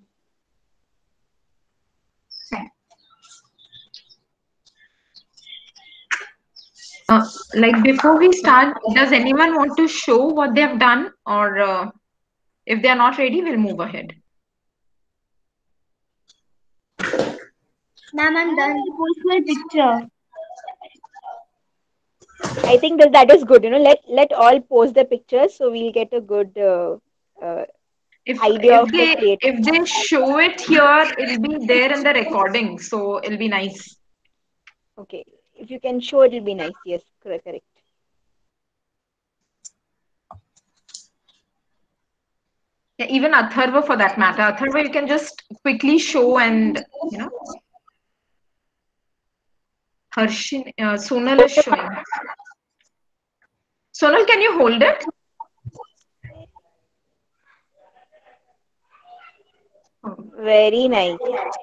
Like before we start, does anyone want to show what they have done, or if they are not ready, we'll move ahead. Ma'am, I'm I want done. to post my picture. I think that is good. Let all post the pictures so we'll get a good If idea of the if creator. they show it here, it'll be there in the recording, so it'll be nice. Okay, if you can show, it'll be nice. Yes, correct, correct. Yeah, even Atharva for that matter. Atharva, you can just quickly show and Harshin, Sonal is showing. Sonal, can you hold it? Oh, Very nice. Yes,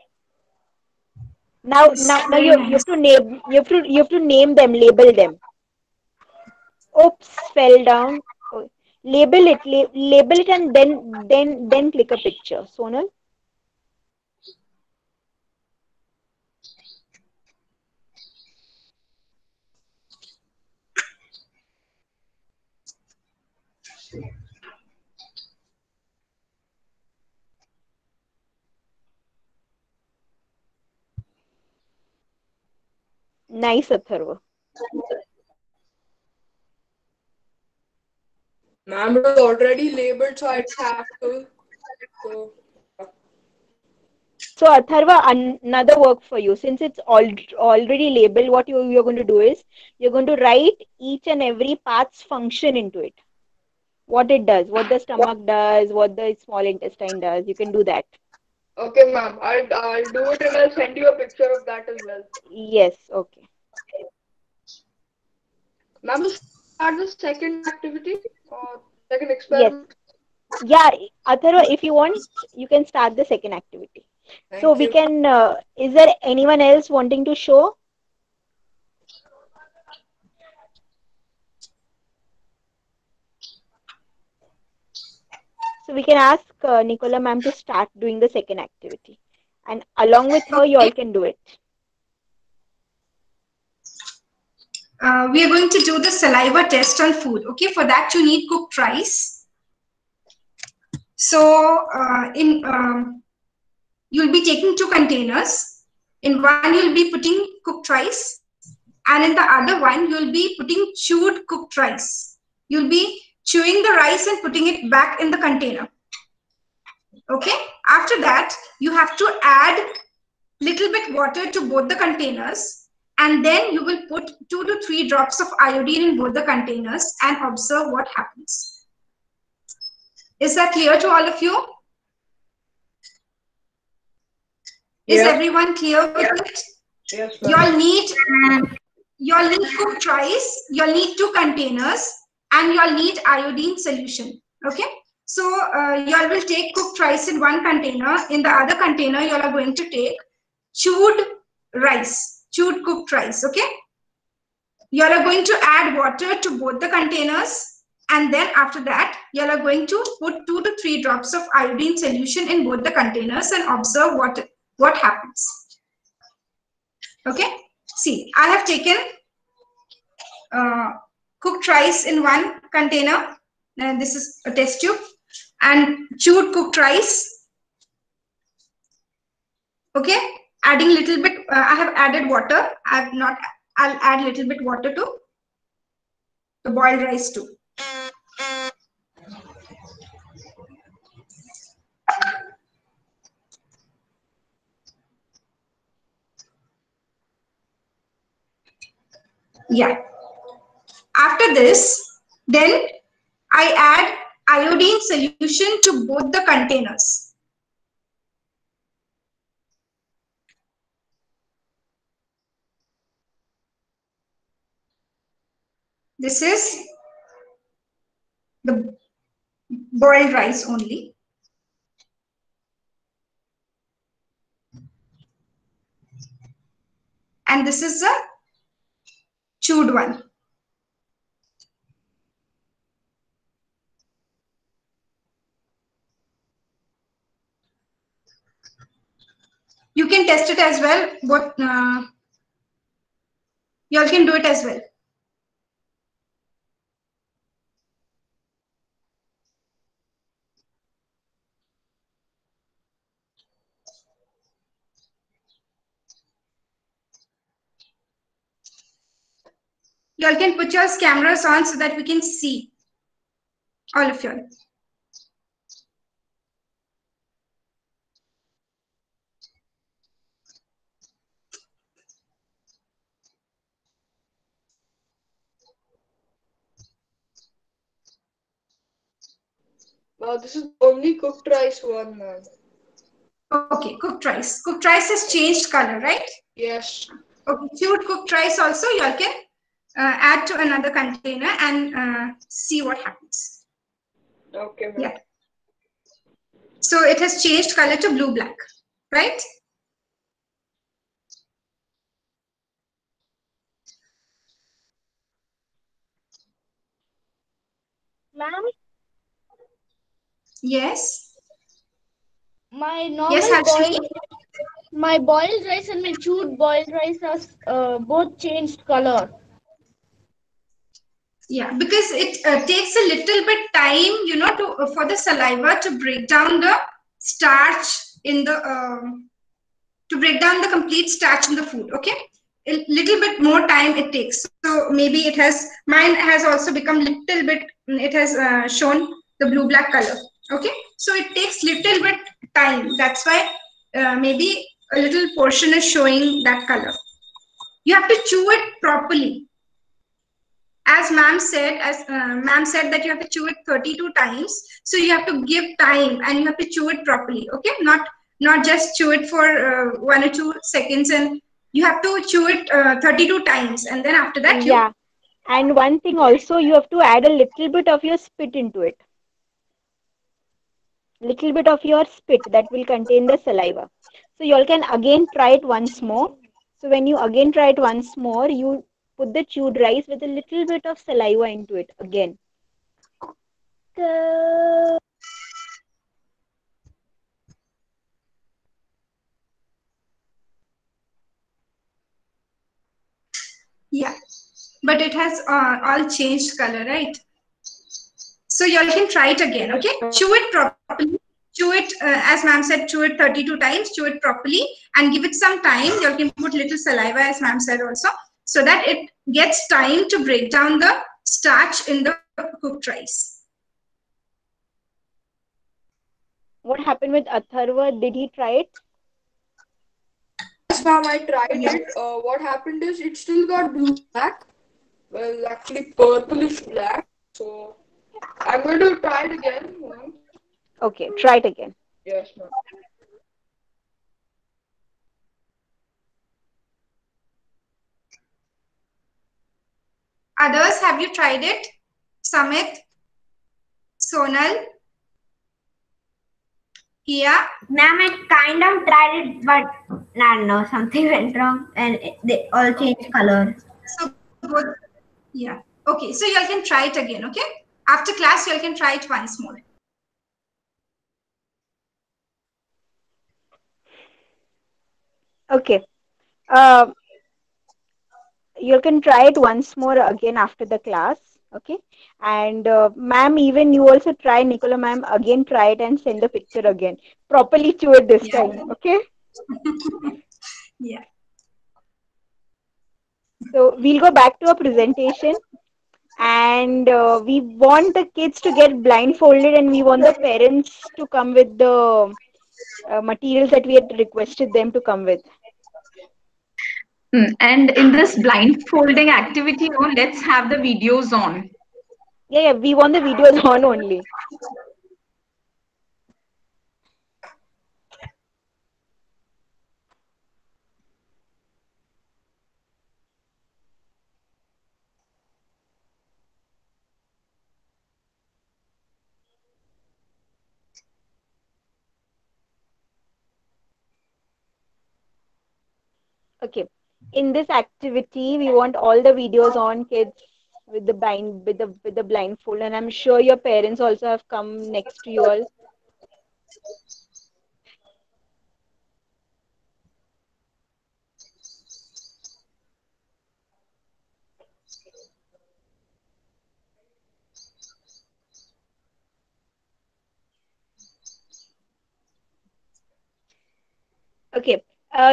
Now very you nice. have to name you have to name them, label them. Oops, fell down. Oh, label it, and then click a picture. Sonal. Nice, Atharva. Ma'am, it was already labeled, so I didn't have to. So, yeah. So Atharva, another work for you. Since it's already labeled, what you're going to do is you're going to write each and every part's function into it. What it does, what the stomach does, what the small intestine does. You can do that. Okay, ma'am. I'll do it and I'll send you a picture of that as well. Yes, okay. Ma'am, to start the second activity or second Yes. experiment. Yeah, Atharva, if you want, you can start the second activity. So Thank we you. can, is there anyone else wanting to show? So we can ask Nicola ma'am to start doing the second activity. And along with her, you Okay. all can do it. We are going to do the saliva test on food. Okay, for that you need cooked rice. So in you'll be taking two containers. In one you'll be putting cooked rice, and in the other one you'll be putting chewed cooked rice. You'll be chewing the rice and putting it back in the container. Okay. After that, you have to add little bit water to both the containers, and then you will put 2 to 3 drops of iodine in both the containers and observe what happens. Is that clear to all of you? Is Yes. everyone clear with it? Yes, ma'am. You'll need you'll need cooked rice, you'll need 2 containers, and you'll need iodine solution. Okay. So y'all will take cooked rice in one container. In the other container, y'all are going to take chewed rice, chewed cooked rice. Okay. You all are going to add water to both the containers, and then after that you all are going to put 2 to 3 drops of iodine solution in both the containers and observe what happens. Okay, see, I have taken uh, cooked rice in one container, and this is a test tube, and chewed cooked rice. Okay, adding little bit, I have added water. I've not, I'll add little bit water to the boiled rice too. Yeah. After this, then I add iodine solution to both the containers. This is the boiled rice only. And this is the chewed one. You can test it as well. You all can do it as well. You all can put your cameras on so that we can see all of you all. Wow, this is the only cooked rice one, ma'am. Okay, cooked rice. Cooked rice has changed color, right? Yes. Okay, chewed cooked rice also you all can add to another container and see what happens. Okay, ma'am. Yeah. So it has changed color to blue black, right? Ma'am, Yes. my Yes, normal Harshini. boiled rice and my chewed boiled rice are both changed color. Yeah, because it takes a little bit time, to for the saliva to break down the starch in the to break down the complete starch in the food. Okay, a little bit more time it takes. So maybe it has mine has also become little bit. It has shown the blue black color. Okay, so it takes little bit time. That's why maybe a little portion is showing that color. You have to chew it properly, as ma'am said that you have to chew it 32 times, so you have to give time and you have to chew it properly. Okay, not just chew it for 1 or 2 seconds, and you have to chew it 32 times, and then after that you. Yeah. And one thing also, you have to add a little bit of your spit into it. Little bit of your spit that will contain the saliva. So you all can again try it once more. So when you again try it once more, you put the chewed rice with a little bit of saliva into it again. Yeah, but it has all changed color, right? So you all can try it again. Okay, chew it properly. Chew it as ma'am said, chew it 32 times. Chew it properly and give it some time. You all can put little saliva, as ma'am said also, so that it gets time to break down the starch in the cooked rice. What happened with Atharva? Did he try it? Yes, ma'am, I tried Yes. it. What happened is it still got blue black. Well, actually purplish black. So I'm going to try it again once. Okay, try it again. Yes, ma'am. Others, have you tried it? Samit, Sonal, Kia? Ma'am, I kind of tried it, but I don't know, something went wrong and they all changed color. So both. Yeah. Okay. So you all can try it again. Okay. After class, you all can try it once more. Okay. Uh, you can try it once more again after the class. Okay. And ma'am, even you also try, Nicola ma'am, again try it and send the picture again. Properly chew it this Yeah. time. Okay. Yeah. So we'll go back to our presentation. And we want the kids to get blindfolded, and we want the parents to come with the materials that we had requested them to come with. And in this blindfolding activity, let's have the videos on. Yeah, yeah, we want the videos on only. Okay. In this activity, we want all the videos on, kids, with the blindfold, and I'm sure your parents also have come next to you all. Okay.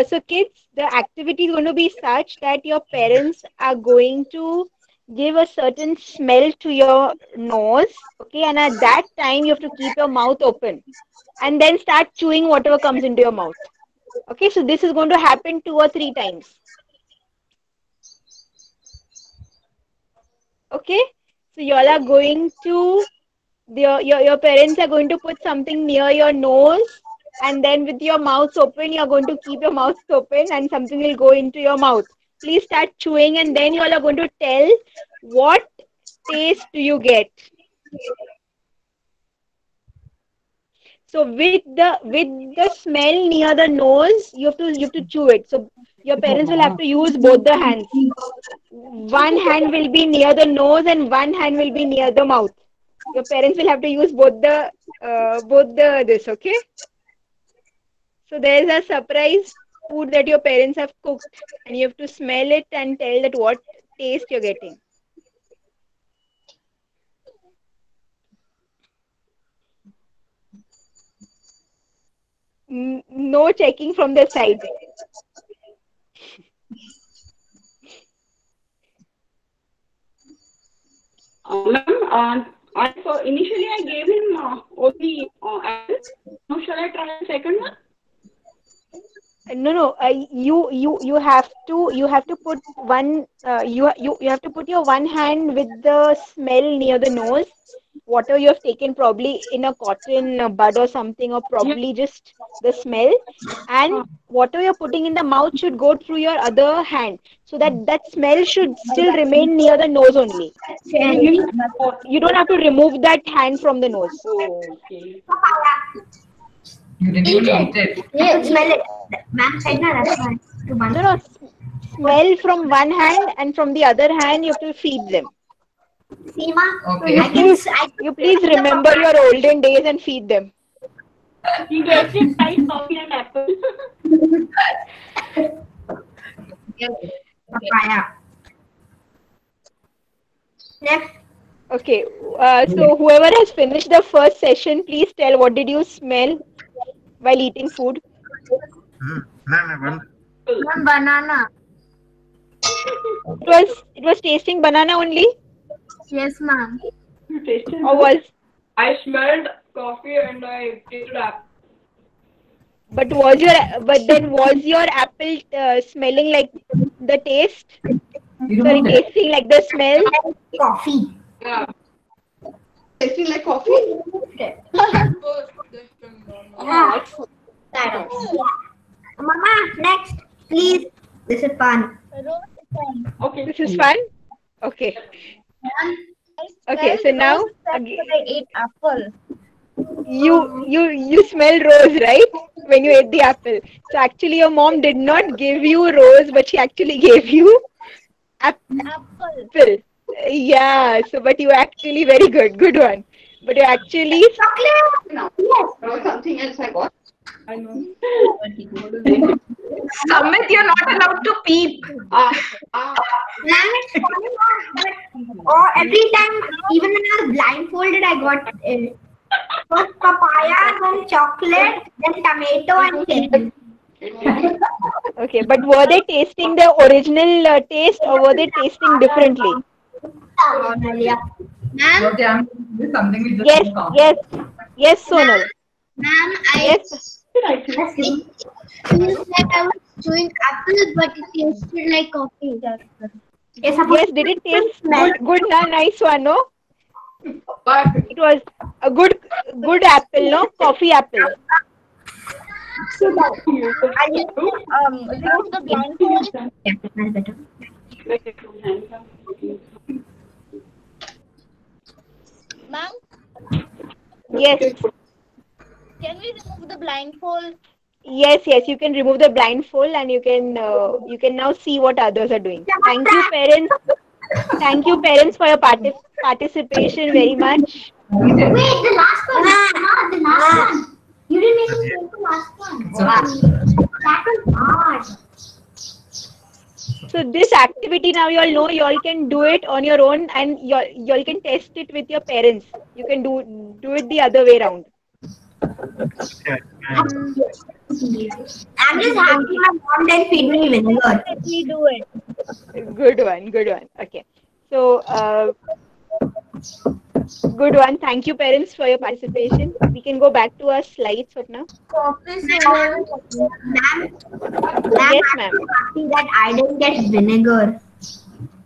So kids, the activity is going to be such that your parents are going to give a certain smell to your nose. Okay. And at that time, you have to keep your mouth open and then start chewing whatever comes into your mouth. Okay. So this is going to happen 2 or 3 times. Okay. So you all are going to Your parents are going to put something near your nose, and then with your mouth open, you're going to keep your mouth open, and something will go into your mouth. Please start chewing, and then you all are going to tell what taste do you get. So with the smell near the nose, you have to chew it. So your parents will have to use both the hands. One hand will be near the nose and one hand will be near the mouth. Your parents will have to use both the this, okay? So there is a surprise food that your parents have cooked, and you have to smell it and tell that what taste you're getting. No checking from the side. Ma'am, so initially I gave him only apple. Now shall I try the second one? No. You have to put one. You have to put your one hand with the smell near the nose. Whatever you have taken, probably in a cotton bud or something, or Yeah. probably just the smell. And whatever you're putting in the mouth should go through your other hand, so that smell should still remain near the nose only. You don't have to remove that hand from the nose. Okay. You didn't even eat it. Yeah, smell it. Ma'am said na, that's why. No. Smell from one hand, and from the other hand you have to feed them. Seema, Okay. You please remember your olden days and feed them. He gets it like coffee and apple. papaya. Next. Okay, so whoever has finished the first session, please tell what did you smell while eating food? Ma'am, banana. It was tasting banana only, Yes, ma'am. You tasted or milk? was I smelled coffee and I tasted apple. but then was your apple smelling like the taste? You Sorry, removed it. tasting like the smell? Coffee. Yeah. Tasting like coffee? Yeah. Mama, next, please. This is fun. Okay. This is fun. Okay. Okay. So now again, I ate apple. you smell rose, right? When you ate the apple. So actually, your mom did not give you rose, but she actually gave you apple. Apple. Yeah. So, but you actually very good one. But you actually Chocolate. No. Yes. That was something else I got. I know. Samit, you're not allowed to peep. Ah. Ma'am, it's funny, but every time, even when I was blindfolded, I got first papaya, then chocolate, then tomato and cherry. okay. But were they tasting the original taste, or were they tasting differently? Yeah. Ma'am, Okay, I'm this is something we just Yes. don't count. Yes, Sonal. ma'am, Yes. it feels like I was chewing apple, but it tasted like coffee. Yes. Did it taste good? Nice one, no? But It was a good apple, no? Coffee apple. Remove the blindfold. Yeah, that's better. Ma'am, Yes. can we remove the blindfold? Yes. You can remove the blindfold, and you can now see what others are doing. Thank you, parents. Thank you, parents, for your participation very much. Wait, the last one. Ah, the last one. You didn't even say the last one. That was hard. So this activity now you all know you all can do it on your own, and you all can test it with your parents. You can do it the other way around. I'm just happy my mom didn't feed me vinegar. Definitely do it. Good one. Okay. So good one. Thank you, parents, for your participation. We can go back to our slides, Swapna. Ma'am, Yes, I'm ma'am. happy that I didn't get vinegar.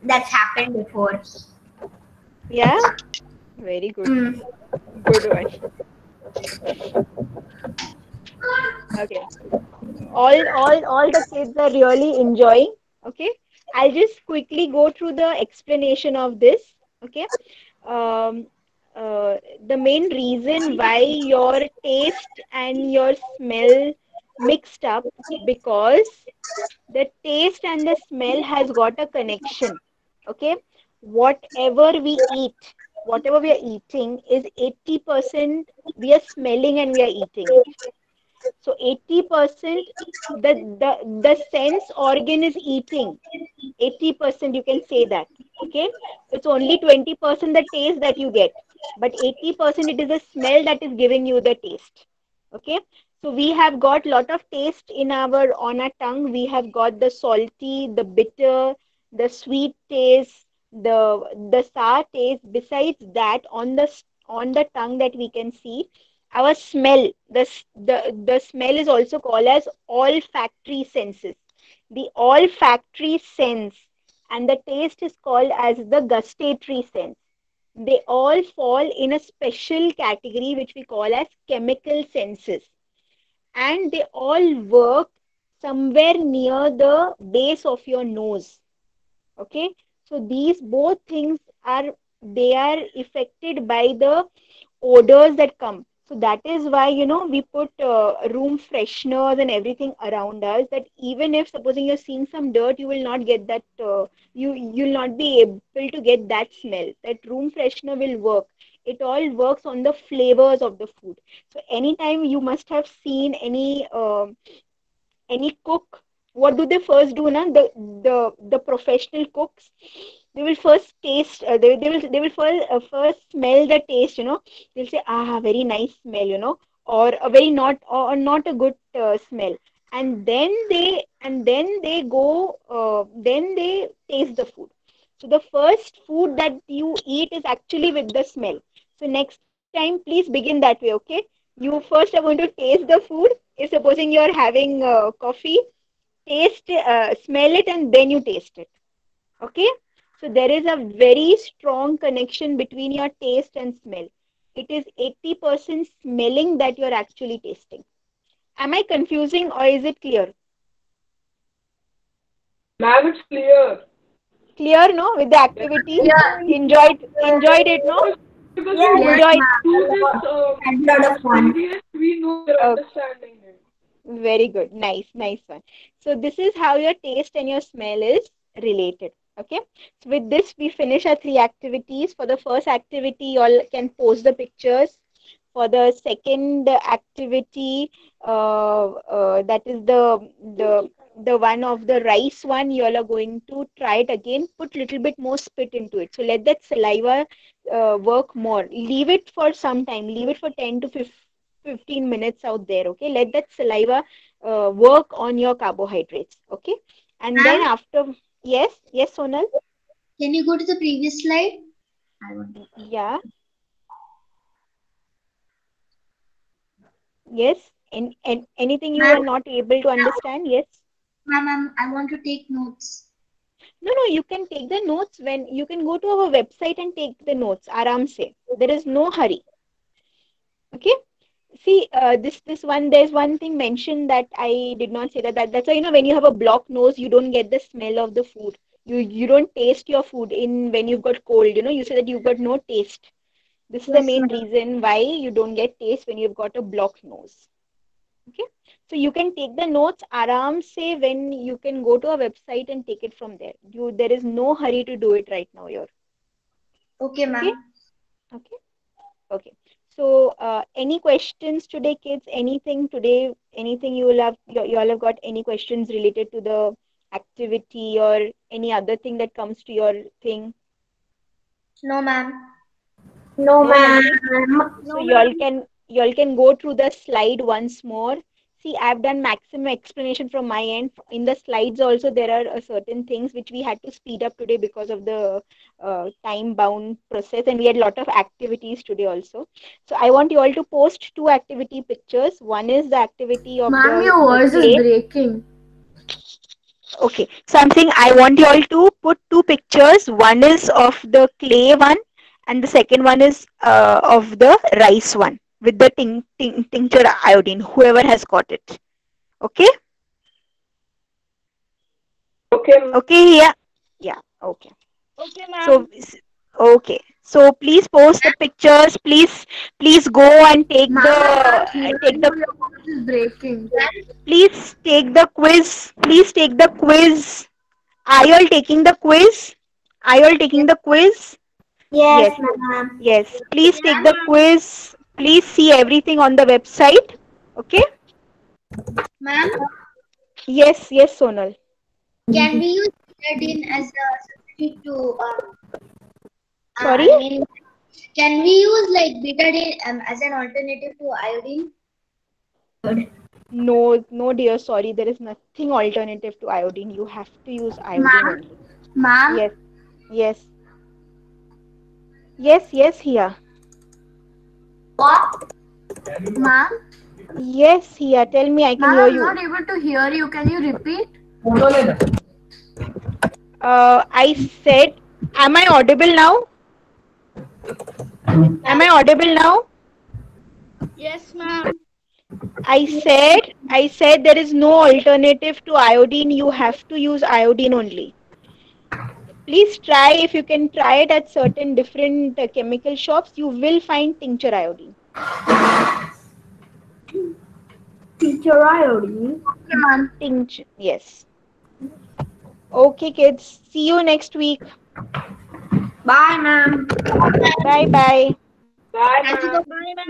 That's happened before. Yeah. Very good. Mm. Good one. Okay. All the kids are really enjoying. Okay. I'll just quickly go through the explanation of this. Okay. Um, the main reason why your taste and your smell mixed up, because the taste and the smell has got a connection. Okay. Whatever we are eating is 80% we are smelling and we are eating it. So 80% the sense organ is eating. 80% you can say that. Okay. It's only 20% the taste that you get, but 80% it is the smell that is giving you the taste. Okay. So we have got lot of taste in our on our tongue. We have got the salty, the bitter, the sweet taste, the sour taste. Besides that, on the tongue that we can see, our smell, the smell is also called as olfactory senses. The olfactory sense and the taste is called as the gustatory sense. They all fall in a special category which we call as chemical senses, and they all work somewhere near the base of your nose. Okay. So these both things are, they are affected by the odors that come. So that is why, we put room fresheners and everything around us, that even if supposing you're seeing some dirt, you will not get that, you'll not be able to get that smell. That room freshener will work. It all works on the flavors of the food. So anytime you must have seen any cook, what do they first do now? The professional cooks, they will first taste, they will first smell the taste, they'll say, ah, very nice smell, or a very not, or not a good smell, and then they go, then they taste the food. So the first food that you eat is actually with the smell. So next time, please begin that way. Okay. You first are going to taste the food. If supposing you're having coffee, taste, smell it, and then you taste it. Okay. So there is a very strong connection between your taste and smell. It is 80% smelling that you're actually tasting. Am I confusing or is it clear? Ma'am, it's clear. Clear, no? With the Yeah. activity? Yeah. Enjoyed it, no? Because we Yes, went Enjoyed. through this ma'am. Had a lot of fun. previous, we know you're Okay. understanding it. Very good. Nice one. So this is how your taste and your smell is related. Okay. So with this, we finish our three activities. For the first activity, you all can post the pictures. For the second activity, that is the one of the rice one, you all are going to try it again. Put little bit more spit into it. So let that saliva work more. Leave it for some time. Leave it for 10 to 15 minutes out there. Okay. Let that saliva work on your carbohydrates. Okay. And then Ma'am, after, yes, Sonal. can you go to the previous slide? I want. Yeah. Yes. And anything you are Ma'am, not able to understand? Yes. I want to take notes. No, you can take the notes when you can go to our website and take the notes. Aram se. There is no hurry. Okay. See, this one, there's one thing mentioned that I did not say that's why, when you have a blocked nose, you don't get the smell of the food. You don't taste your food in when you've got cold. You say that you've got no taste. This is the Yes, main ma'am. reason why you don't get taste when you've got a blocked nose. Okay. So you can take the notes aram se when you can go to our website and take it from there. There is no hurry to do it right now here. Okay, Okay. ma'am. Okay. Okay. So, any questions today, kids? Anything today? Anything you all have got any questions related to the activity or any other thing that comes to your thing? No, ma'am. No, No, ma'am. nothing. So you all can go through the slide once more. See, I've done maximum explanation from my end. In the slides also, there are certain things which we had to speed up today because of the time-bound process, and we had a lot of activities today also. So I want you all to post two activity pictures. One is the activity of Ma'am, the your voice is clay. breaking. Okay, so I'm saying I want you all to put two pictures. One is of the clay one, and the second one is of the rice one with the tincture iodine. Whoever has got it, okay, Okay. okay, yeah, yeah, okay. Okay, ma'am. So okay, so please post the pictures. Please go and Ma'am, I can't hear take you. the Your voice is breaking. please take the quiz. Please take the quiz. Are you all taking the quiz? Are you all taking the quiz? Yes, Yes, ma'am. yes. Please take the quiz. Please see everything on the website. Okay? Ma'am, Yes, yes, Sonal. can we use betadine as a substitute to, Sorry? I mean, can we use like betadine as an alternative to iodine? No, no, dear. Sorry, there is nothing alternative to iodine. You have to use iodine Ma'am, only. ma'am, Yes, yes, yes, yes, here. what? Ma'am, Yes, here. Tell me, I can ma'am, hear I'm not you. able to hear you. Can you repeat? I said, am I audible now? Am I audible now? Yes, ma'am. I said there is no alternative to iodine. You have to use iodine only. Please try if you can try it at certain different chemical shops. You will find tincture iodine. Teacher iodine. Okay, ma'am. Tincture, yes. Okay, kids. See you next week. Bye, ma'am. Bye bye. Bye, Thank you ma'am. for Bye, ma'am.